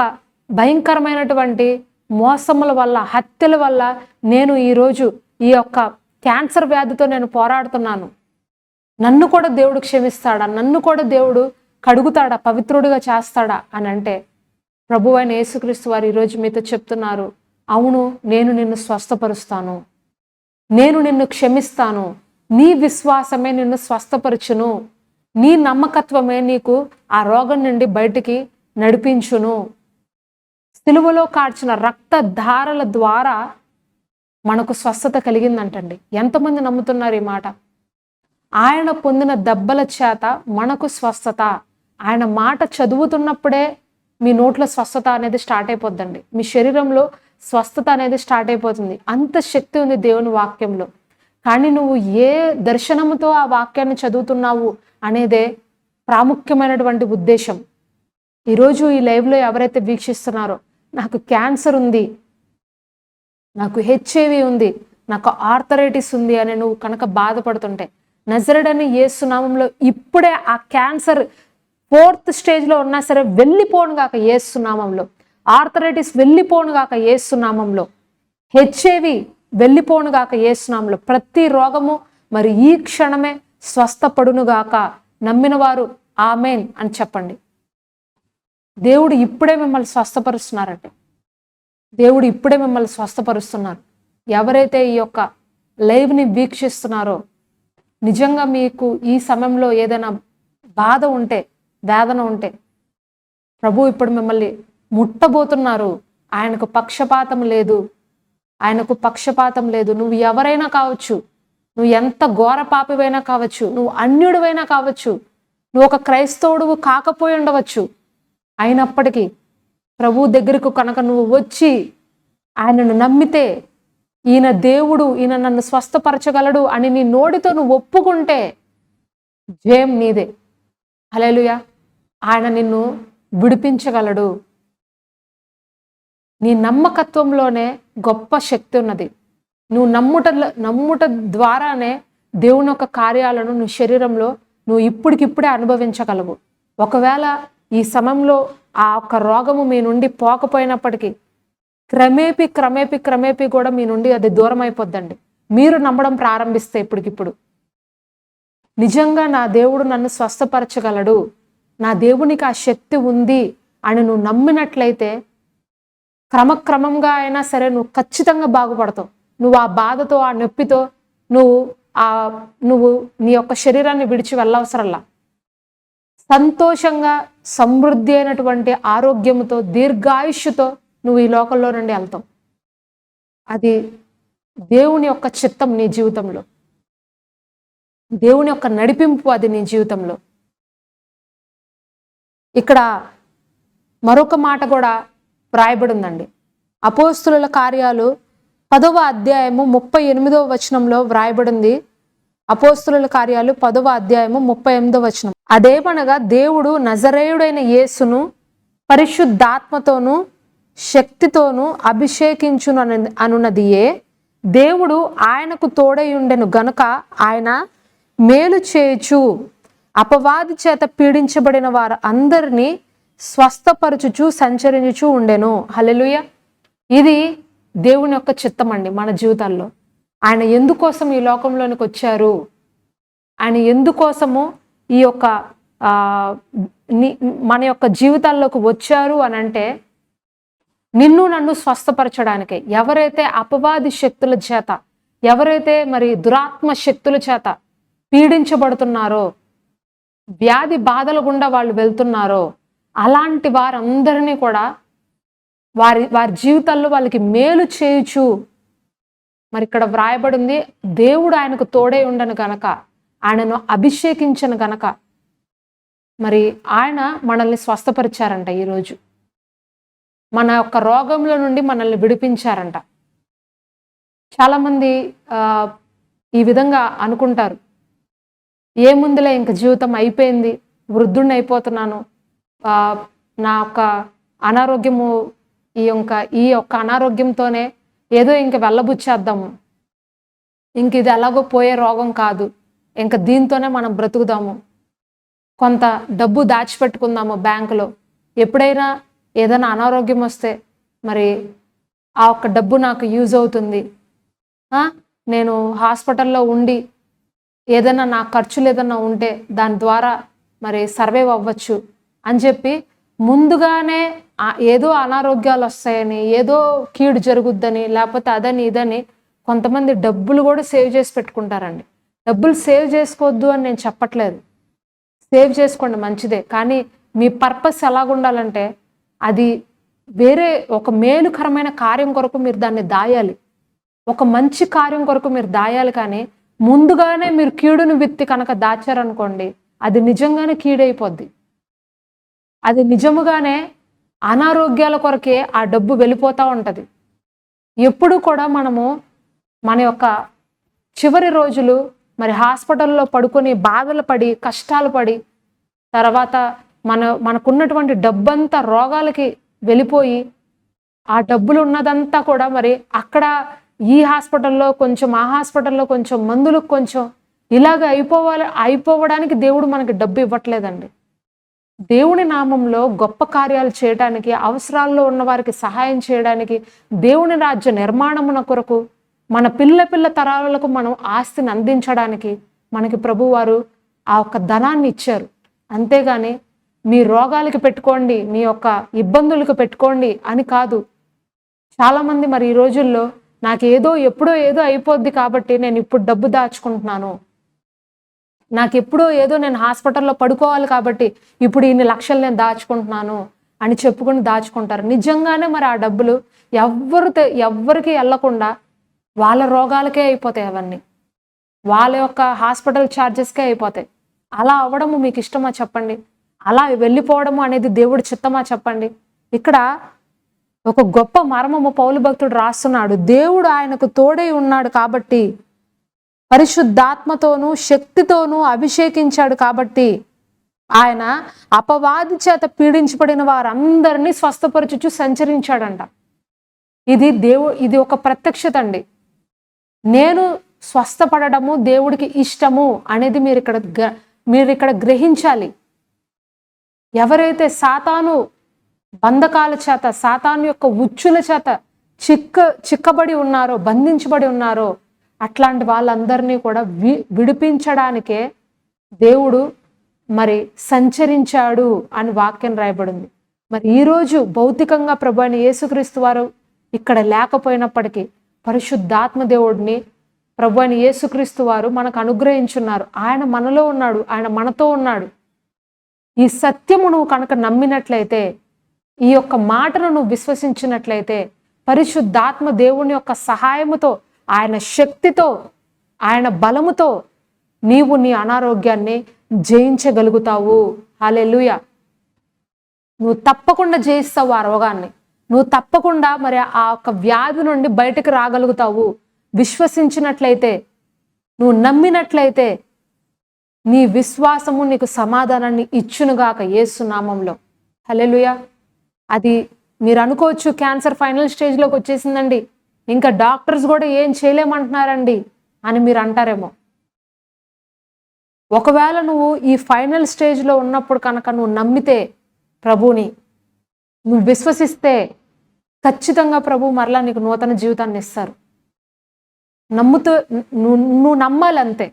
భయంకరమైనటువంటి మోసముల వల్ల, హత్యల వల్ల నేను ఈరోజు ఈ యొక్క క్యాన్సర్ వ్యాధితో నేను పోరాడుతున్నాను, నన్ను కూడా దేవుడు క్షమిస్తాడా? నన్ను కూడా దేవుడు కడుగుతాడా, పవిత్రుడిగా చేస్తాడా అని అంటే ప్రభువైన యేసుక్రీస్తు వారు ఈరోజు మీతో చెప్తున్నారు, అవును, నేను నిన్ను స్వస్థపరుస్తాను, నేను నిన్ను క్షమిస్తాను, నీ విశ్వాసమే నిన్ను స్వస్థపరచును, నీ నమ్మకత్వమే నీకు ఆ రోగం నుండి బయటికి నడిపించును. సిలువలో కార్చిన రక్తధారల ద్వారా మనకు స్వస్థత కలిగిందంటండి. ఎంతమంది నమ్ముతున్నారు ఈ మాట? ఆయన పొందిన దెబ్బల చేత మనకు స్వస్థత. ఆయన మాట చదువుతున్నప్పుడే మీ నోట్లో స్వస్థత అనేది స్టార్ట్ అయిపోద్దండి, మీ శరీరంలో స్వస్థత అనేది స్టార్ట్ అయిపోతుంది. అంత శక్తి ఉంది దేవుని వాక్యంలో. కానీ నువ్వు ఏ దర్శనంతో ఆ వాక్యాన్ని చదువుతున్నావు అనేదే ప్రాముఖ్యమైనటువంటి ఉద్దేశం. ఈరోజు ఈ లైవ్లో ఎవరైతే వీక్షిస్తున్నారో, నాకు క్యాన్సర్ ఉంది, నాకు HIV ఉంది, నాకు ఆర్థరైటిస్ ఉంది అని నువ్వు కనుక బాధపడుతుంటే, నజరేయుడైన యేసు నామములో ఇప్పుడే ఆ క్యాన్సర్ 4th స్టేజ్లో ఉన్నా సరే వెళ్ళిపోను గాక యేసు నామములో, ఆర్థరైటిస్ వెళ్ళిపోను గాక యేసు నామములో, HIV వెళ్ళిపోను గాక యేసు నామములో, ప్రతి రోగము మరి ఈ క్షణమే స్వస్థపడును గాక. నమ్మిన వారు ఆమేన్ అని చెప్పండి. దేవుడు ఇప్పుడే మిమ్మల్ని స్వస్థపరుస్తున్నారంటే, దేవుడు ఇప్పుడే మిమ్మల్ని స్వస్థపరుస్తున్నారు. ఎవరైతే ఈ యొక్క లైవ్ని వీక్షిస్తున్నారో, నిజంగా మీకు ఈ సమయంలో ఏదైనా బాధ ఉంటే, వేదన ఉంటే, ప్రభు ఇప్పుడు మిమ్మల్ని ముట్టబోతున్నారు. ఆయనకు పక్షపాతం లేదు, ఆయనకు పక్షపాతం లేదు. నువ్వు ఎవరైనా కావచ్చు, నువ్వు ఎంత ఘోర పాపివైనా కావచ్చు, నువ్వు అన్యుడివైనా కావచ్చు, నువ్వు ఒక క్రైస్తవుడు కాకపోయి ఉండవచ్చు, అయినప్పటికీ ప్రభు దగ్గరకు కనుక నువ్వు వచ్చి ఆయనను నమ్మితే, ఈయన దేవుడు, ఈయన నన్ను స్వస్థపరచగలడు అని నీ నోటితో నువ్వు ఒప్పుకుంటే జయం నీదే. హల్లెలూయా. ఆయన నిన్ను విడిపించగలడు. నీ నమ్మకత్వంలోనే గొప్ప శక్తి ఉన్నది. నువ్వు నమ్ముట ద్వారానే దేవుని యొక్క కార్యాలను నువ్వు శరీరంలో నువ్వు ఇప్పటికిప్పుడే అనుభవించగలవు. ఒకవేళ ఈ సమయంలో ఆ ఒక్క రోగము మీ నుండి పోకపోయినప్పటికీ క్రమేపీ కూడా మీ నుండి అది దూరం అయిపోద్దండి, మీరు నమ్మడం ప్రారంభిస్తే. ఇప్పటికిప్పుడు నిజంగా నా దేవుడు నన్ను స్వస్థపరచగలడు, నా దేవునికి ఆ శక్తి ఉంది అని నువ్వు నమ్మినట్లయితే క్రమక్రమంగా అయినా సరే నువ్వు ఖచ్చితంగా బాగుపడతావు. నువ్వు ఆ బాధతో, ఆ నొప్పితో నువ్వు నువ్వు నీ యొక్క శరీరాన్ని విడిచి వెళ్ళవసరంలా. సంతోషంగా సమృద్ధి అయినటువంటి ఆరోగ్యంతో, దీర్ఘాయుష్యుతో నువ్వు ఈ లోకంలో నుండి వెళ్తావు. అది దేవుని యొక్క చిత్తం నీ జీవితంలో, దేవుని యొక్క నడిపింపు అది నీ జీవితంలో. ఇక్కడ మరొక మాట కూడా వ్రాయబడి ఉందండి. అపోస్తుల కార్యాలు 10వ అధ్యాయము 38వ వచనంలో వ్రాయబడింది. అపోస్తుల కార్యాలు 10వ అధ్యాయము 38వ వచనం. అదేమనగా దేవుడు నజరేయుడైన యేసును పరిశుద్ధాత్మతోనూ శక్తితోనూ అభిషేకించును అనున్నదియే. దేవుడు ఆయనకు తోడై ఉండెను గనుక ఆయన మేలు చేయుచు అపవాది చేత పీడించబడిన వారు అందరినీ స్వస్థపరచుచు సంచరించుచు ఉండెను. హల్లెలూయా. ఇది దేవుని యొక్క చిత్తం అండి మన జీవితాల్లో. ఆయన ఎందుకోసం ఈ లోకంలోనికి వచ్చారు, ఆయన ఎందుకోసము ఈ యొక్క మన యొక్క జీవితాల్లోకి వచ్చారు అని అంటే నిన్ను నన్ను స్వస్థపరచడానికే. ఎవరైతే అపవాది శక్తుల చేత, ఎవరైతే మరి దురాత్మ శక్తుల చేత పీడించబడుతున్నారో, వ్యాధి బాధల గుండా వాళ్ళు వెళ్తున్నారో, అలాంటి వారందరినీ కూడా వారి జీవితాల్లో వాళ్ళకి మేలు చేయుచు, మరి ఇక్కడ వ్రాయబడింది దేవుడు ఆయనకు తోడై ఉండను గనక, ఆయనను అభిషేకించను గనక మరి ఆయన మనల్ని స్వస్థపరిచారంట. ఈరోజు మన యొక్క రోగంలో నుండి మనల్ని విడిపించారంట. చాలామంది ఈ విధంగా అనుకుంటారు, ఏముందిలే ఇంక జీవితం అయిపోయింది, వృద్ధుడిని అయిపోతున్నాను, నా యొక్క అనారోగ్యము ఈ యొక్క అనారోగ్యంతోనే ఏదో ఇంక వెళ్ళబుచ్చేద్దాము, ఇంక ఇది ఎలాగో పోయే రోగం కాదు, ఇంక దీంతోనే మనం బ్రతుకుదాము, కొంత డబ్బు దాచిపెట్టుకుందాము బ్యాంకులో, ఎప్పుడైనా ఏదైనా అనారోగ్యం వస్తే మరి ఆ ఒక్క డబ్బు నాకు యూజ్ అవుతుంది, నేను హాస్పిటల్లో ఉండి ఏదైనా నా ఖర్చులు ఏదైనా ఉంటే దాని ద్వారా మరి సర్వైవ్ అవ్వచ్చు అని చెప్పి ముందుగానే ఏదో అనారోగ్యాలు వస్తాయని, ఏదో కీడు జరుగుద్దని, లేకపోతే అదని ఇదని కొంతమంది డబ్బులు కూడా సేవ్ చేసి పెట్టుకుంటారండి. డబ్బులు సేవ్ చేసుకోవద్దు అని నేను చెప్పట్లేదు, సేవ్ చేసుకోండి మంచిదే. కానీ మీ పర్పస్ ఎలాగుండాలంటే అది వేరే ఒక మేలుకరమైన కార్యం కొరకు మీరు దాన్ని దాయాలి, ఒక మంచి కార్యం కొరకు మీరు దాయాలి. కానీ ముందుగానే మీరు కీడును విత్తి కనుక దాచారనుకోండి, అది నిజంగానే కీడైపోద్ది. అది నిజముగానే అనారోగ్యాల కొరకే ఆ డబ్బు వెళ్ళిపోతూ ఉంటుంది. ఎప్పుడు కూడా మనము మన యొక్క చివరి రోజులు మరి హాస్పిటల్లో పడుకొని బాధలు పడి, కష్టాలు పడి, తర్వాత మనకున్నటువంటి డబ్బంతా రోగాలకి వెళ్ళిపోయి, ఆ డబ్బులు ఉన్నదంతా కూడా మరి అక్కడ ఈ హాస్పిటల్లో కొంచెం, ఆ హాస్పిటల్లో కొంచెం, మందులకు కొంచెం, ఇలాగ అయిపోవడానికి దేవుడు మనకి డబ్బు ఇవ్వట్లేదండి. దేవుని నామంలో గొప్ప కార్యాలు చేయడానికి, అవసరాల్లో ఉన్న వారికి సహాయం చేయడానికి, దేవుని రాజ్య నిర్మాణమున కొరకు, మన పిల్ల తరాలకు మనం ఆస్తిని అందించడానికి మనకి ప్రభువారు ఆ ఒక్క ధనాన్ని ఇచ్చారు. అంతేగాని మీ రోగాలకి పెట్టుకోండి, మీ యొక్క ఇబ్బందులకు పెట్టుకోండి అని కాదు. చాలామంది మరి ఈ రోజుల్లో నాకు ఎప్పుడో ఏదో అయిపోద్ది కాబట్టి నేను ఇప్పుడు డబ్బు దాచుకుంటున్నాను, నాకు ఎప్పుడో ఏదో నేను హాస్పిటల్లో పడుకోవాలి కాబట్టి ఇప్పుడు ఇన్ని లక్షలు నేను దాచుకుంటున్నాను అని చెప్పుకుని దాచుకుంటారు. నిజంగానే మరి ఆ డబ్బులు ఎవ్వరికి వెళ్ళకుండా వాళ్ళ రోగాలకే అయిపోతాయి, అవన్నీ వాళ్ళ యొక్క హాస్పిటల్ ఛార్జెస్కే అయిపోతాయి. అలా అవ్వడము మీకు ఇష్టమా చెప్పండి? అలా వెళ్ళిపోవడము అనేది దేవుడి చిత్తమా చెప్పండి? ఇక్కడ ఒక గొప్ప మర్మము పౌలు భక్తుడు రాస్తున్నాడు. దేవుడు ఆయనకు తోడై ఉన్నాడు కాబట్టి, పరిశుద్ధాత్మతోనూ శక్తితోనూ అభిషేకించాడు కాబట్టి ఆయన అపవాది చేత పీడించబడిన వారందరినీ స్వస్థపరచుచు సంచరించాడంట. ఇది ఒక ప్రత్యక్షత అండి. నేను స్వస్థపడము దేవుడికి ఇష్టము అనేది మీరు ఇక్కడ గ్రహించాలి. ఎవరైతే సాతాను బంధకాల చేత, సాతాను యొక్క ఉచ్చుల చేత చిక్కబడి ఉన్నారో, బంధించబడి ఉన్నారో, అట్లాంటి వాళ్ళందరినీ కూడా విడిపించడానికే దేవుడు మరి సంచరించాడు అని వాక్యం రాయబడింది. మరి ఈరోజు భౌతికంగా ప్రభు అయిన యేసుక్రీస్తు వారు ఇక్కడ లేకపోయినప్పటికీ పరిశుద్ధాత్మ దేవుడిని ప్రభు అయిన యేసుక్రీస్తు వారు మనకు అనుగ్రహించున్నారు. ఆయన మనలో ఉన్నాడు, ఆయన మనతో ఉన్నాడు. ఈ సత్యము నువ్వు కనుక నమ్మినట్లయితే, ఈ యొక్క మాటను నువ్వు విశ్వసించినట్లయితే, పరిశుద్ధాత్మ దేవుని యొక్క సహాయముతో, ఆయన శక్తితో, ఆయన బలముతో నీవు నీ అనారోగ్యాన్ని జయించగలుగుతావు. హల్లెలూయా. నువ్వు తప్పకుండా జయిస్తావు ఆ రోగాన్ని. నువ్వు తప్పకుండా మరి ఆ యొక్క వ్యాధి నుండి బయటకు రాగలుగుతావు. విశ్వసించినట్లయితే, నువ్వు నమ్మినట్లయితే నీ విశ్వాసము నీకు సమాధానాన్ని ఇచ్చునుగాక యేసు నామంలో. హల్లెలూయా. అది మీరు అనుకోవచ్చు, క్యాన్సర్ ఫైనల్ స్టేజ్లోకి వచ్చేసిందండి, ఇంకా డాక్టర్స్ కూడా ఏం చేయలేమంటున్నారండి అని మీరు అంటారేమో. ఒకవేళ నువ్వు ఈ ఫైనల్ స్టేజ్లో ఉన్నప్పుడు కనుక నువ్వు నమ్మితే, ప్రభువుని నువ్వు విశ్వసిస్తే, ఖచ్చితంగా ప్రభు మరలా నీకు నూతన జీవితాన్ని ఇస్తారు. నమ్ముతూ నువ్వు నమ్మాలి అంతే.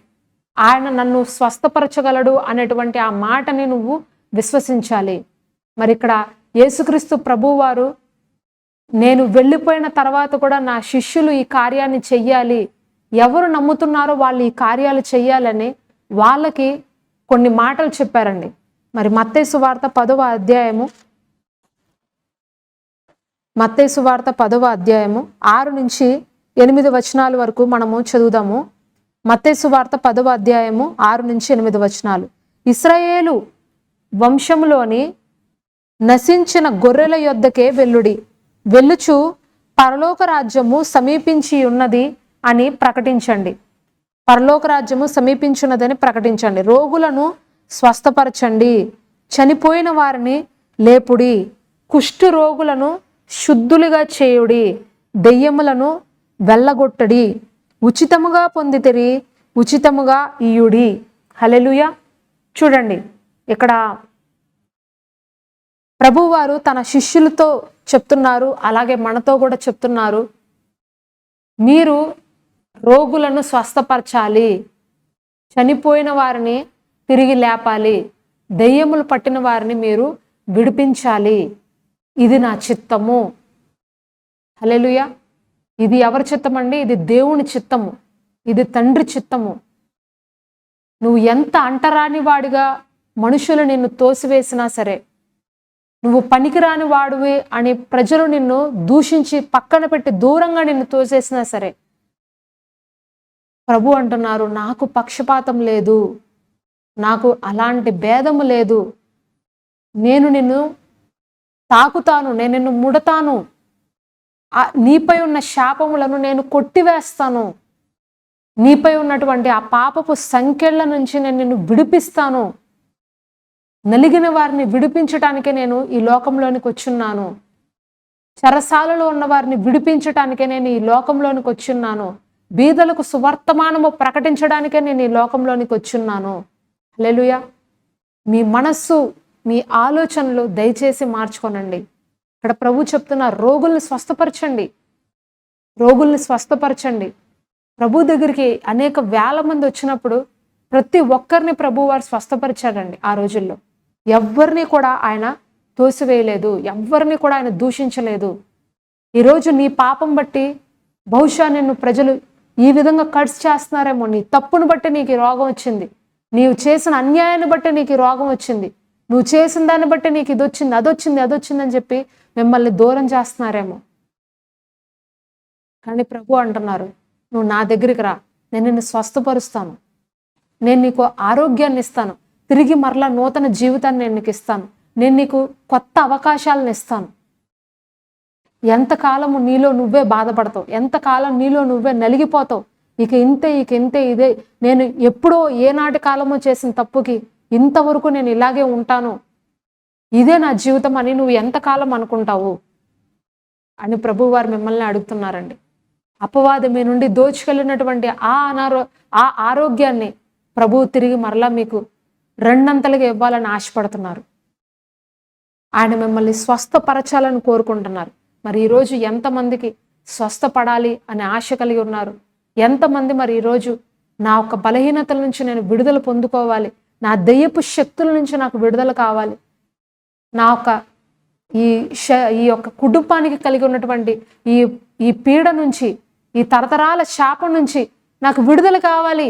ఆయన నన్ను స్వస్థపరచగలడు అనేటువంటి ఆ మాటని నువ్వు విశ్వసించాలి. మరి ఇక్కడ యేసుక్రీస్తు ప్రభువు వారు, నేను వెళ్ళిపోయిన తర్వాత కూడా నా శిష్యులు ఈ కార్యాన్ని చెయ్యాలి, ఎవరు నమ్ముతున్నారో వాళ్ళు ఈ కార్యాలు చెయ్యాలని వాళ్ళకి కొన్ని మాటలు చెప్పారండి. మరి మత్తయి సువార్త 10వ అధ్యాయము 6 నుంచి 8 వచనాల వరకు మనము చదువుదాము. మత్తయి సువార్త 10వ అధ్యాయము 6 నుంచి 8 వచనాలు. ఇశ్రాయేలు వంశములోని నశించిన గొర్రెల యొద్దకే వెళ్ళుడి, వెళ్ళుచు పరలోక రాజ్యము సమీపించి ఉన్నది అని ప్రకటించండి. పరలోక రాజ్యము సమీపించున్నదని ప్రకటించండి. రోగులను స్వస్థపరచండి, చనిపోయిన వారిని లేపుడి, కుష్టు రోగులను శుద్ధులుగా చేయుడి, దెయ్యములను వెళ్ళగొట్టడి, ఉచితముగా పొందితిరి ఉచితముగా ఇయుడి. హల్లెలూయా. చూడండి, ఇక్కడ ప్రభువారు తన శిష్యులతో చెప్తున్నారు, అలాగే మనతో కూడా చెప్తున్నారు, మీరు రోగులను స్వస్థపరచాలి, చనిపోయిన వారిని తిరిగి లేపాలి, దెయ్యములు పట్టిన వారిని మీరు విడిపించాలి. ఇది నా చిత్తము. హల్లెలూయా. ఇది ఎవరి చిత్తం అండి? ఇది దేవుని చిత్తము, ఇది తండ్రి చిత్తము. నువ్వు ఎంత అంటరాని వాడిగా మనుషులు నిన్ను తోసివేసినా సరే, నువ్వు పనికిరాని వాడివి అని ప్రజలు నిన్ను దూషించి పక్కన పెట్టి దూరంగా నిన్ను తోసేసినా సరే, ప్రభు అంటున్నారు, నాకు పక్షపాతం లేదు, నాకు అలాంటి భేదము లేదు, నేను నిన్ను తాకుతాను, నేను నిన్ను ముడతాను, నీపై ఉన్న శాపములను నేను కొట్టివేస్తాను, నీపై ఉన్నటువంటి ఆ పాపపు సంకెళ్ళ నుంచి నేను నిన్ను విడిపిస్తాను, నలిగిన వారిని విడిపించటానికే నేను ఈ లోకంలోనికి వచ్చున్నాను, చెరసాలలో ఉన్న వారిని విడిపించటానికే నేను ఈ లోకంలోనికి వచ్చున్నాను, బీదలకు సువర్తమానము ప్రకటించడానికే నేను ఈ లోకంలోనికి వచ్చున్నాను. హల్లెలూయా. మీ మనస్సు, మీ ఆలోచనలు దయచేసి మార్చుకోనండి. ఇక్కడ ప్రభు చెప్తున్న రోగుల్ని స్వస్థపరచండి, రోగుల్ని స్వస్థపరచండి. ప్రభు దగ్గరికి అనేక వేల మంది వచ్చినప్పుడు ప్రతి ఒక్కరిని ప్రభు వారు స్వస్థపరిచాడండి. ఆ రోజుల్లో ఎవ్వరిని కూడా ఆయన తోసివేయలేదు, ఎవ్వరిని కూడా ఆయన దూషించలేదు. ఈరోజు నీ పాపం బట్టి బహుశా నిన్ను ప్రజలు ఈ విధంగా కట్స్ చేస్తున్నారేమో, నీ తప్పును బట్టి నీకు ఈ రోగం వచ్చింది, నీవు చేసిన అన్యాయాన్ని బట్టి నీకు ఈ రోగం వచ్చింది, నువ్వు చేసిన దాన్ని బట్టి నీకు ఇది వచ్చింది, అదొచ్చింది అని చెప్పి మిమ్మల్ని దూరం చేస్తున్నారేమో. కానీ ప్రభు అంటున్నారు, నువ్వు నా దగ్గరికి రా, నేను నిన్ను స్వస్థపరుస్తాను, నేను నీకు ఆరోగ్యాన్ని ఇస్తాను, తిరిగి మరలా నూతన జీవితాన్ని నేను నీకు ఇస్తాను, నేను నీకు కొత్త అవకాశాలను ఇస్తాను. ఎంతకాలము నీలో నువ్వే బాధపడతావు, ఎంతకాలం నీలో నువ్వే నలిగిపోతావు, ఇక ఇంతే ఇదే, నేను ఎప్పుడో ఏనాటి కాలమో చేసిన తప్పుకి ఇంతవరకు నేను ఇలాగే ఉంటాను, ఇదే నా జీవితం అని నువ్వు ఎంతకాలం అనుకుంటావు అని ప్రభువారు మిమ్మల్ని అడుగుతున్నారండి. అపవాది మీ నుండి దోచుకెళ్ళినటువంటి ఆ ఆరోగ్యాన్ని ప్రభువు తిరిగి మరలా మీకు రెండంతలుగా ఇవ్వాలని ఆశపడుతున్నారు. ఆయన మిమ్మల్ని స్వస్థపరచాలని కోరుకుంటున్నారు. మరి ఈరోజు ఎంతమందికి స్వస్థపడాలి అనే ఆశ కలిగి ఉన్నారు? ఎంతమంది మరి ఈరోజు నా యొక్క బలహీనతల నుంచి నేను విడుదల పొందుకోవాలి, నా దెయ్యపు శక్తుల నుంచి నాకు విడుదల కావాలి. నా యొక్క ఈ యొక్క కుటుంబానికి కలిగి ఉన్నటువంటి ఈ ఈ పీడ నుంచి, ఈ తరతరాల శాపం నుంచి నాకు విడుదల కావాలి.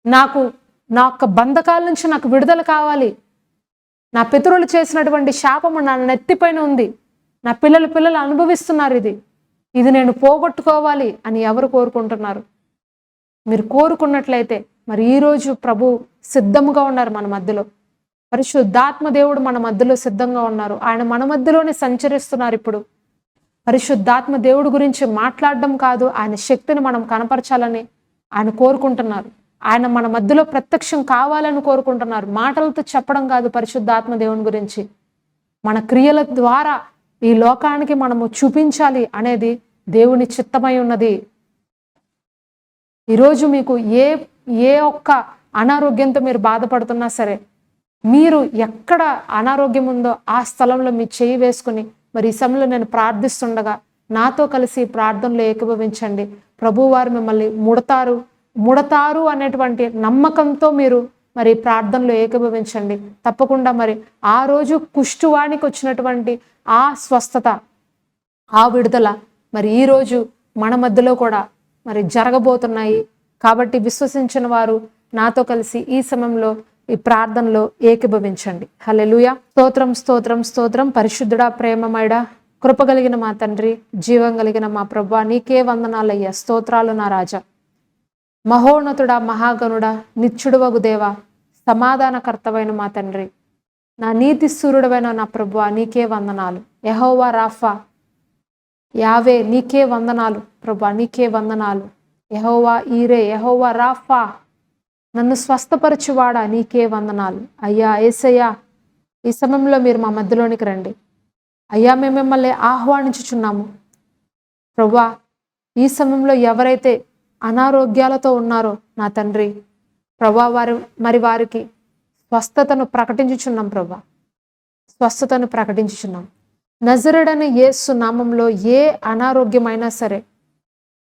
నా యొక్క బంధకాల నుంచి నాకు విడుదల కావాలి. నా పితరులు చేసినటువంటి శాపము నా నెత్తిపైన ఉంది. నా పిల్లలు అనుభవిస్తున్నారు. ఇది నేను పోగొట్టుకోవాలి అని ఎవరు కోరుకుంటున్నారు? మీరు కోరుకున్నట్లయితే మరి ఈరోజు ప్రభు సిద్ధంగా ఉన్నారు మన మధ్యలో. పరిశుద్ధాత్మ దేవుడు మన మధ్యలో సిద్ధంగా ఉన్నారు. ఆయన మన మధ్యలోనే సంచరిస్తున్నారు. ఇప్పుడు పరిశుద్ధాత్మ దేవుడు గురించి మాట్లాడడం కాదు, ఆయన శక్తిని మనం కనపరచాలని ఆయన కోరుకుంటున్నారు. ఆయన మన మధ్యలో ప్రత్యక్షం కావాలని కోరుకుంటున్నారు. మాటలతో చెప్పడం కాదు పరిశుద్ధాత్మ దేవుని గురించి, మన క్రియల ద్వారా ఈ లోకానికి మనము చూపించాలి అనేది దేవుని చిత్తమై ఉన్నది. ఈరోజు మీకు ఏ ఒక్క అనారోగ్యంతో మీరు బాధపడుతున్నా సరే, మీరు ఎక్కడ అనారోగ్యం ఉందో ఆ స్థలంలో మీ చేయి వేసుకుని మరి ఈ సమయంలో నేను ప్రార్థిస్తుండగా నాతో కలిసి ప్రార్థనలో ఏకీభవించండి. ప్రభువారు మిమ్మల్ని ముడతారు అనేటువంటి నమ్మకంతో మీరు మరి ప్రార్థనలో ఏకీభవించండి. తప్పకుండా మరి ఆ రోజు కుష్ఠువానికి వచ్చినటువంటి ఆ స్వస్థత, ఆ విడుదల మరి ఈరోజు మన మధ్యలో కూడా మరి జరగబోతున్నాయి. కాబట్టి విశ్వసించిన వారు నాతో కలిసి ఈ సమయంలో ఈ ప్రార్థనలో ఏకీభవించండి. హల్లెలూయా. స్తోత్రం స్తోత్రం స్తోత్రం. పరిశుద్ధుడా, ప్రేమమయుడా, కృపగలిగిన మా తండ్రి, జీవం కలిగిన మా ప్రభువా, నీకే వందనాలయ్యా. స్తోత్రాలు నా రాజా. మహోన్నతుడా, మహాగణుడా, నిత్యుడవగు దేవా, సమాధానకర్తవైన మా తండ్రి, నా నీతి సూర్యుడవైన నా ప్రభువా, నీకే వందనాలు. యెహోవా రాఫా, యావే, నీకే వందనాలు ప్రభువా, నీకే వందనాలు. యెహోవా ఈరే, యెహోవా రాఫా, నన్ను స్వస్థపరచువాడా, నీకే వందనాలు. అయ్యా యేసయ్యా, ఈ సమయంలో మీరు మా మధ్యలోనికి రండి. అయ్యా, మేము మిమ్మల్ని ఆహ్వానించుచున్నాము ప్రభువా. ఈ సమయంలో ఎవరైతే అనారోగ్యాలతో ఉన్నారో నా తండ్రి ప్రభువా, వారికి స్వస్థతను ప్రకటించుచున్నాం ప్రభువా, స్వస్థతను ప్రకటించుచున్నాం. నజరేయుడైన యేసు నామంలో ఏ అనారోగ్యమైనా సరే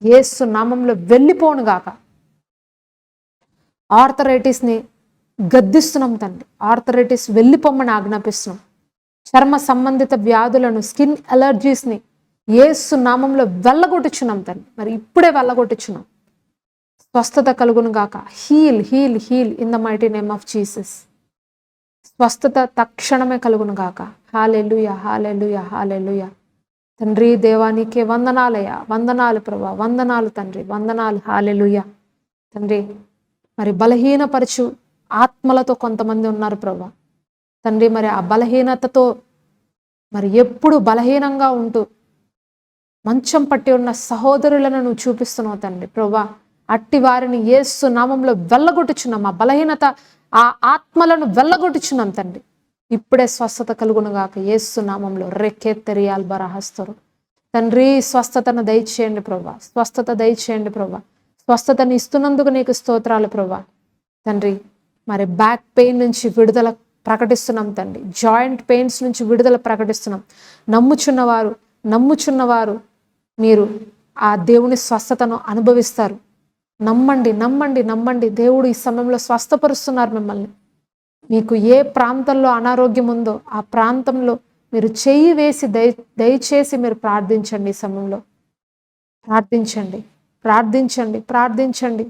యేసు నామంలో వెళ్ళిపోను గాక. ఆర్థరైటిస్ని గద్దిస్తున్నాం తండ్రి. ఆర్థరైటిస్ వెళ్ళిపోమ్మని ఆజ్ఞాపిస్తున్నాం. చర్మ సంబంధిత వ్యాధులను, స్కిన్ అలర్జీస్ని యేసు నామంలో వెళ్ళగొట్టుచున్నాం తండ్రి. మరి ఇప్పుడే వెళ్ళగొట్టుచున్నాం. స్వస్థత కలుగును గాక. Heal heal heal in the mighty name of Jesus. స్వస్థత తక్షణమే కలుగును గాక. హల్లెలూయా, హల్లెలూయా, హల్లెలూయా. తండ్రి దేవానికే వందనాలయ్యా. వందనాలు ప్రభా, వందనాలు తండ్రి, వందనాలు. హల్లెలూయా. తండ్రి మరి బలహీనపరచు ఆత్మలతో కొంతమంది ఉన్నారు ప్రభా. తండ్రి మరి ఆ బలహీనతతో మరి ఎప్పుడు బలహీనంగా ఉంటూ మంచం పట్టి ఉన్న సహోదరులను నువ్వు చూపిస్తున్నావు తండ్రి ప్రభా. అట్టి వారిని యేసు నామంలో వెళ్ళగొట్టుచున్నాం. ఆ బలహీనత, ఆ ఆత్మలను వెళ్ళగొట్టుచున్నాం తండ్రి. ఇప్పుడే స్వస్థత కలుగునుగాక యేసు నామంలో. రెక్కే తెరియాల్ బరహస్తరు తండ్రి. స్వస్థతను దయచేయండి ప్రభా, స్వస్థత దయచేయండి ప్రభా. స్వస్థతని ఇస్తున్నందుకు నీకు స్తోత్రాలు ప్రభా. తండ్రి మరి బ్యాక్ పెయిన్ నుంచి విడుదల ప్రకటిస్తున్నాం తండ్రి. జాయింట్ పెయిన్స్ నుంచి విడుదల ప్రకటిస్తున్నాం. నమ్ముచున్నవారు మీరు ఆ దేవుని స్వస్థతను అనుభవిస్తారు. నమ్మండి, నమ్మండి, నమ్మండి. దేవుడు ఈ సమయంలో స్వస్థపరుస్తున్నారు మిమ్మల్ని. మీకు ఏ ప్రాంతంలో అనారోగ్యం ఉందో ఆ ప్రాంతంలో మీరు చెయ్యి వేసి దయచేసి మీరు ప్రార్థించండి. ఈ సమయంలో ప్రార్థించండి, ప్రార్థించండి, ప్రార్థించండి.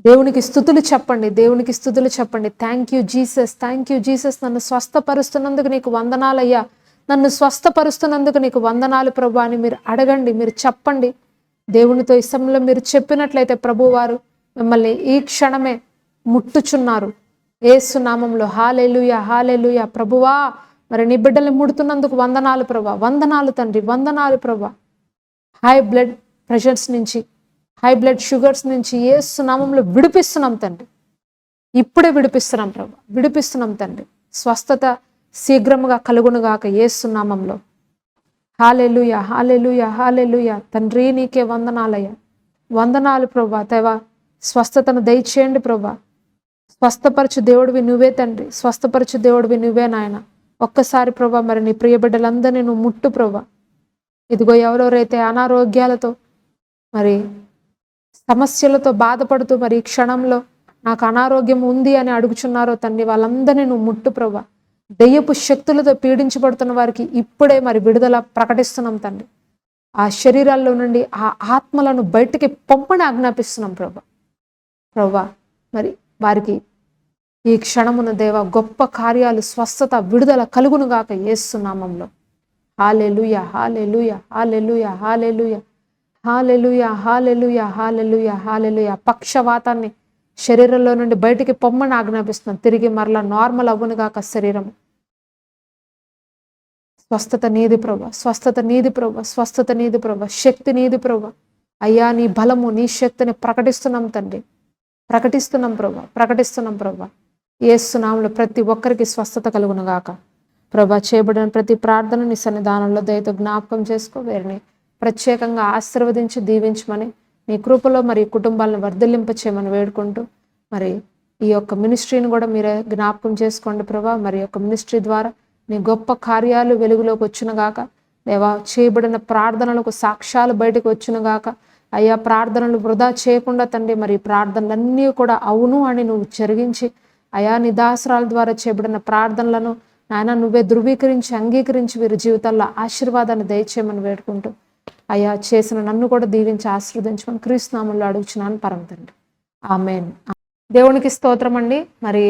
దేవునికి స్తుతులు చెప్పండి, దేవునికి స్తుతులు చెప్పండి. Thank you Jesus, thank you Jesus. నన్ను స్వస్థపరుస్తున్నందుకు నీకు వందనాలయ్యా, నన్ను స్వస్థపరుస్తున్నందుకు నీకు వందనాలు ప్రభు అని మీరు అడగండి, మీరు చెప్పండి. దేవునితో ఈ సమయంలో మీరు చెప్పినట్లయితే ప్రభువారు మిమ్మల్ని ఈ క్షణమే ముట్టుచున్నారు యేసు నామంలో. హల్లెలూయా, హల్లెలూయా. ప్రభువా మరి నీ బిడ్డల్ని ముడుతున్నందుకు వందనాలు ప్రభా, వందనాలు తండ్రి, వందనాలు ప్రభా. హై బ్లడ్ ప్రెషర్స్ నుంచి, హై బ్లడ్ షుగర్స్ నుంచి యేసు నామంలో విడిపిస్తున్నాం తండ్రి. ఇప్పుడే విడిపిస్తున్నాం ప్రభా, విడిపిస్తున్నాం తండ్రి. స్వస్థత శీఘ్రముగా కలుగునుగాక యేసు నామంలో. హల్లెలూయా, హల్లెలూయా, హల్లెలూయా. తండ్రి నీకే వందనాలయ్యా, వందనాలు ప్రభా. దేవా స్వస్థతను దయచేయండి ప్రభా. స్వస్థపరచు దేవుడివి నువ్వే తండ్రి, స్వస్థపరచు దేవుడివి నువ్వే నాయన. ఒక్కసారి ప్రభా మరి నీ ప్రియ బిడ్డలందరినీ నువ్వు ముట్టు ప్రభా. ఇదిగో ఎవరెవరైతే అనారోగ్యాలతో మరి సమస్యలతో బాధపడుతూ మరి ఈ క్షణంలో నాకు అనారోగ్యం ఉంది అని అడుగుచున్నారో తండ్రి, వాళ్ళందరినీ నువ్వు ముట్టు ప్రభా. దెయ్యపు శక్తులతో పీడించబడుతున్న వారికి ఇప్పుడే మరి విడుదల ప్రకటిస్తున్నాం తండ్రి. ఆ శరీరాల్లో నుండి ఆ ఆత్మలను బయటికి పంపని ఆజ్ఞాపిస్తున్నాం ప్రభా. మరి వారికి ఈ క్షణమున దేవ గొప్ప కార్యాలు, స్వస్థత, విడుదల కలుగును గాక యేసు నామములో. హల్లెలూయా, హల్లెలూయా, హల్లెలూయా, హల్లెలూయా, హల్లెలూయా, హల్లెలూయా, హల్లెలూయా, హల్లెలూయా. పక్షవాతాన్ని శరీరంలో నుండి బయటికి పొమ్మని ఆజ్ఞాపిస్తున్నాం. తిరిగి మరలా నార్మల్ అవ్వను గాక శరీరం. స్వస్థత నీది ప్రభా, స్వస్థత నీది ప్రభా, స్వస్థత నీది ప్రభా, శక్తి నీది ప్రభా. అయ్యా నీ బలము, నీ శక్తిని ప్రకటిస్తున్నాం తండ్రి, ప్రకటిస్తున్నాం ప్రభా. యేసు నామములో ప్రతి ఒక్కరికి స్వస్థత కలుగును గాక ప్రభా. చేయబడిన ప్రతి ప్రార్థన నీ సన్నిధానంలో దయతో జ్ఞాపకం చేసుకో. వీరిని ప్రత్యేకంగా ఆశీర్వదించి దీవించమని, నీ కృపలో మరి కుటుంబాలను వర్ధిల్లింప చేయమని వేడుకుంటూ, మరి ఈ యొక్క మినిస్ట్రీని కూడా మీరే జ్ఞాపకం చేసుకోండి ప్రభా. మరి యొక్క మినిస్ట్రీ ద్వారా నీ గొప్ప కార్యాలు వెలుగులోకి వచ్చును గాక దేవా. చేయబడిన ప్రార్థనలకు సాక్ష్యాలు బయటకు వచ్చును గాక అయ్యా. ప్రార్థనలు వృధా చేయకుండా తండ్రి, మరి ప్రార్థనలన్నీ కూడా అవును అని నువ్వు జరిగించి అయా, నీ దాసరాల ద్వారా చేయబడిన ప్రార్థనలను నాయన నువ్వే ధృవీకరించి అంగీకరించి వీరి జీవితాల్లో ఆశీర్వాదాన్ని దయచేయమని వేడుకుంటూ, అయ్యా చేసిన నన్ను కూడా దీవించి ఆశీర్వదించమని క్రీస్తు నామములో అడుగుచున్నాను పరమ తండ్రి, ఆమేన్. దేవునికి స్తోత్రం అండి. మరి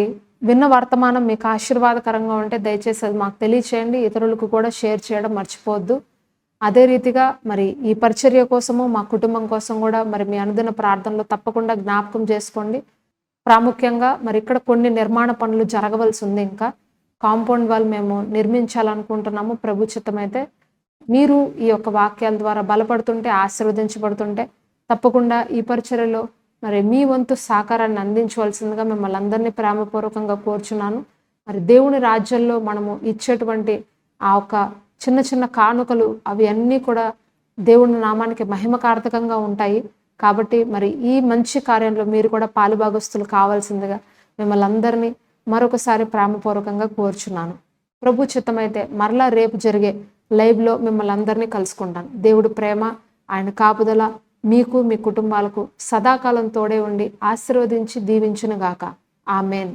విన్న వర్తమానం మీకు ఆశీర్వాదకరంగా ఉంటే దయచేసి అది మాకు తెలియచేయండి. ఇతరులకు కూడా షేర్ చేయడం మర్చిపోవద్దు. అదే రీతిగా మరి ఈ పరిచర్య కోసము, మా కుటుంబం కోసం కూడా మరి మీ అనుదిన ప్రార్థనలో తప్పకుండా జ్ఞాపకం చేసుకోండి. ప్రాముఖ్యంగా మరి ఇక్కడ కొన్ని నిర్మాణ పనులు జరగవలసి ఉంది. ఇంకా కాంపౌండ్ వాల్ మేము నిర్మించాలనుకుంటున్నాము. ప్రభు చిత్తమైతే మీరు ఈ యొక్క వాక్యాల ద్వారా బలపడుతుంటే, ఆశీర్వదించబడుతుంటే తప్పకుండా ఈ పరిచర్యలో మరి మీ వంతు సహకారాన్ని అందించవలసిందిగా మిమ్మల్ని అందరినీ ప్రేమపూర్వకంగా కోరుచున్నాను. మరి దేవుని రాజ్యంలో మనము ఇచ్చేటువంటి ఆ ఒక చిన్న చిన్న కానుకలు అవి అన్నీ కూడా దేవుని నామానికి మహిమకార్థకంగా ఉంటాయి. కాబట్టి మరి ఈ మంచి కార్యంలో మీరు కూడా పాలుభాగస్తులు కావాల్సిందిగా మిమ్మల్ని అందరినీ మరొకసారి ప్రేమపూర్వకంగా కోరుచున్నాను. ప్రభు చిత్తమైతే మరలా రేపు జరిగే లైవ్లో మిమ్మల్ని అందరినీ కలుసుకుంటాను. దేవుడి ప్రేమ, ఆయన కాపుదల మీకు, మీ కుటుంబాలకు సదాకాలం తోడే ఉండి ఆశీర్వదించి దీవించును గాక. ఆమేన్.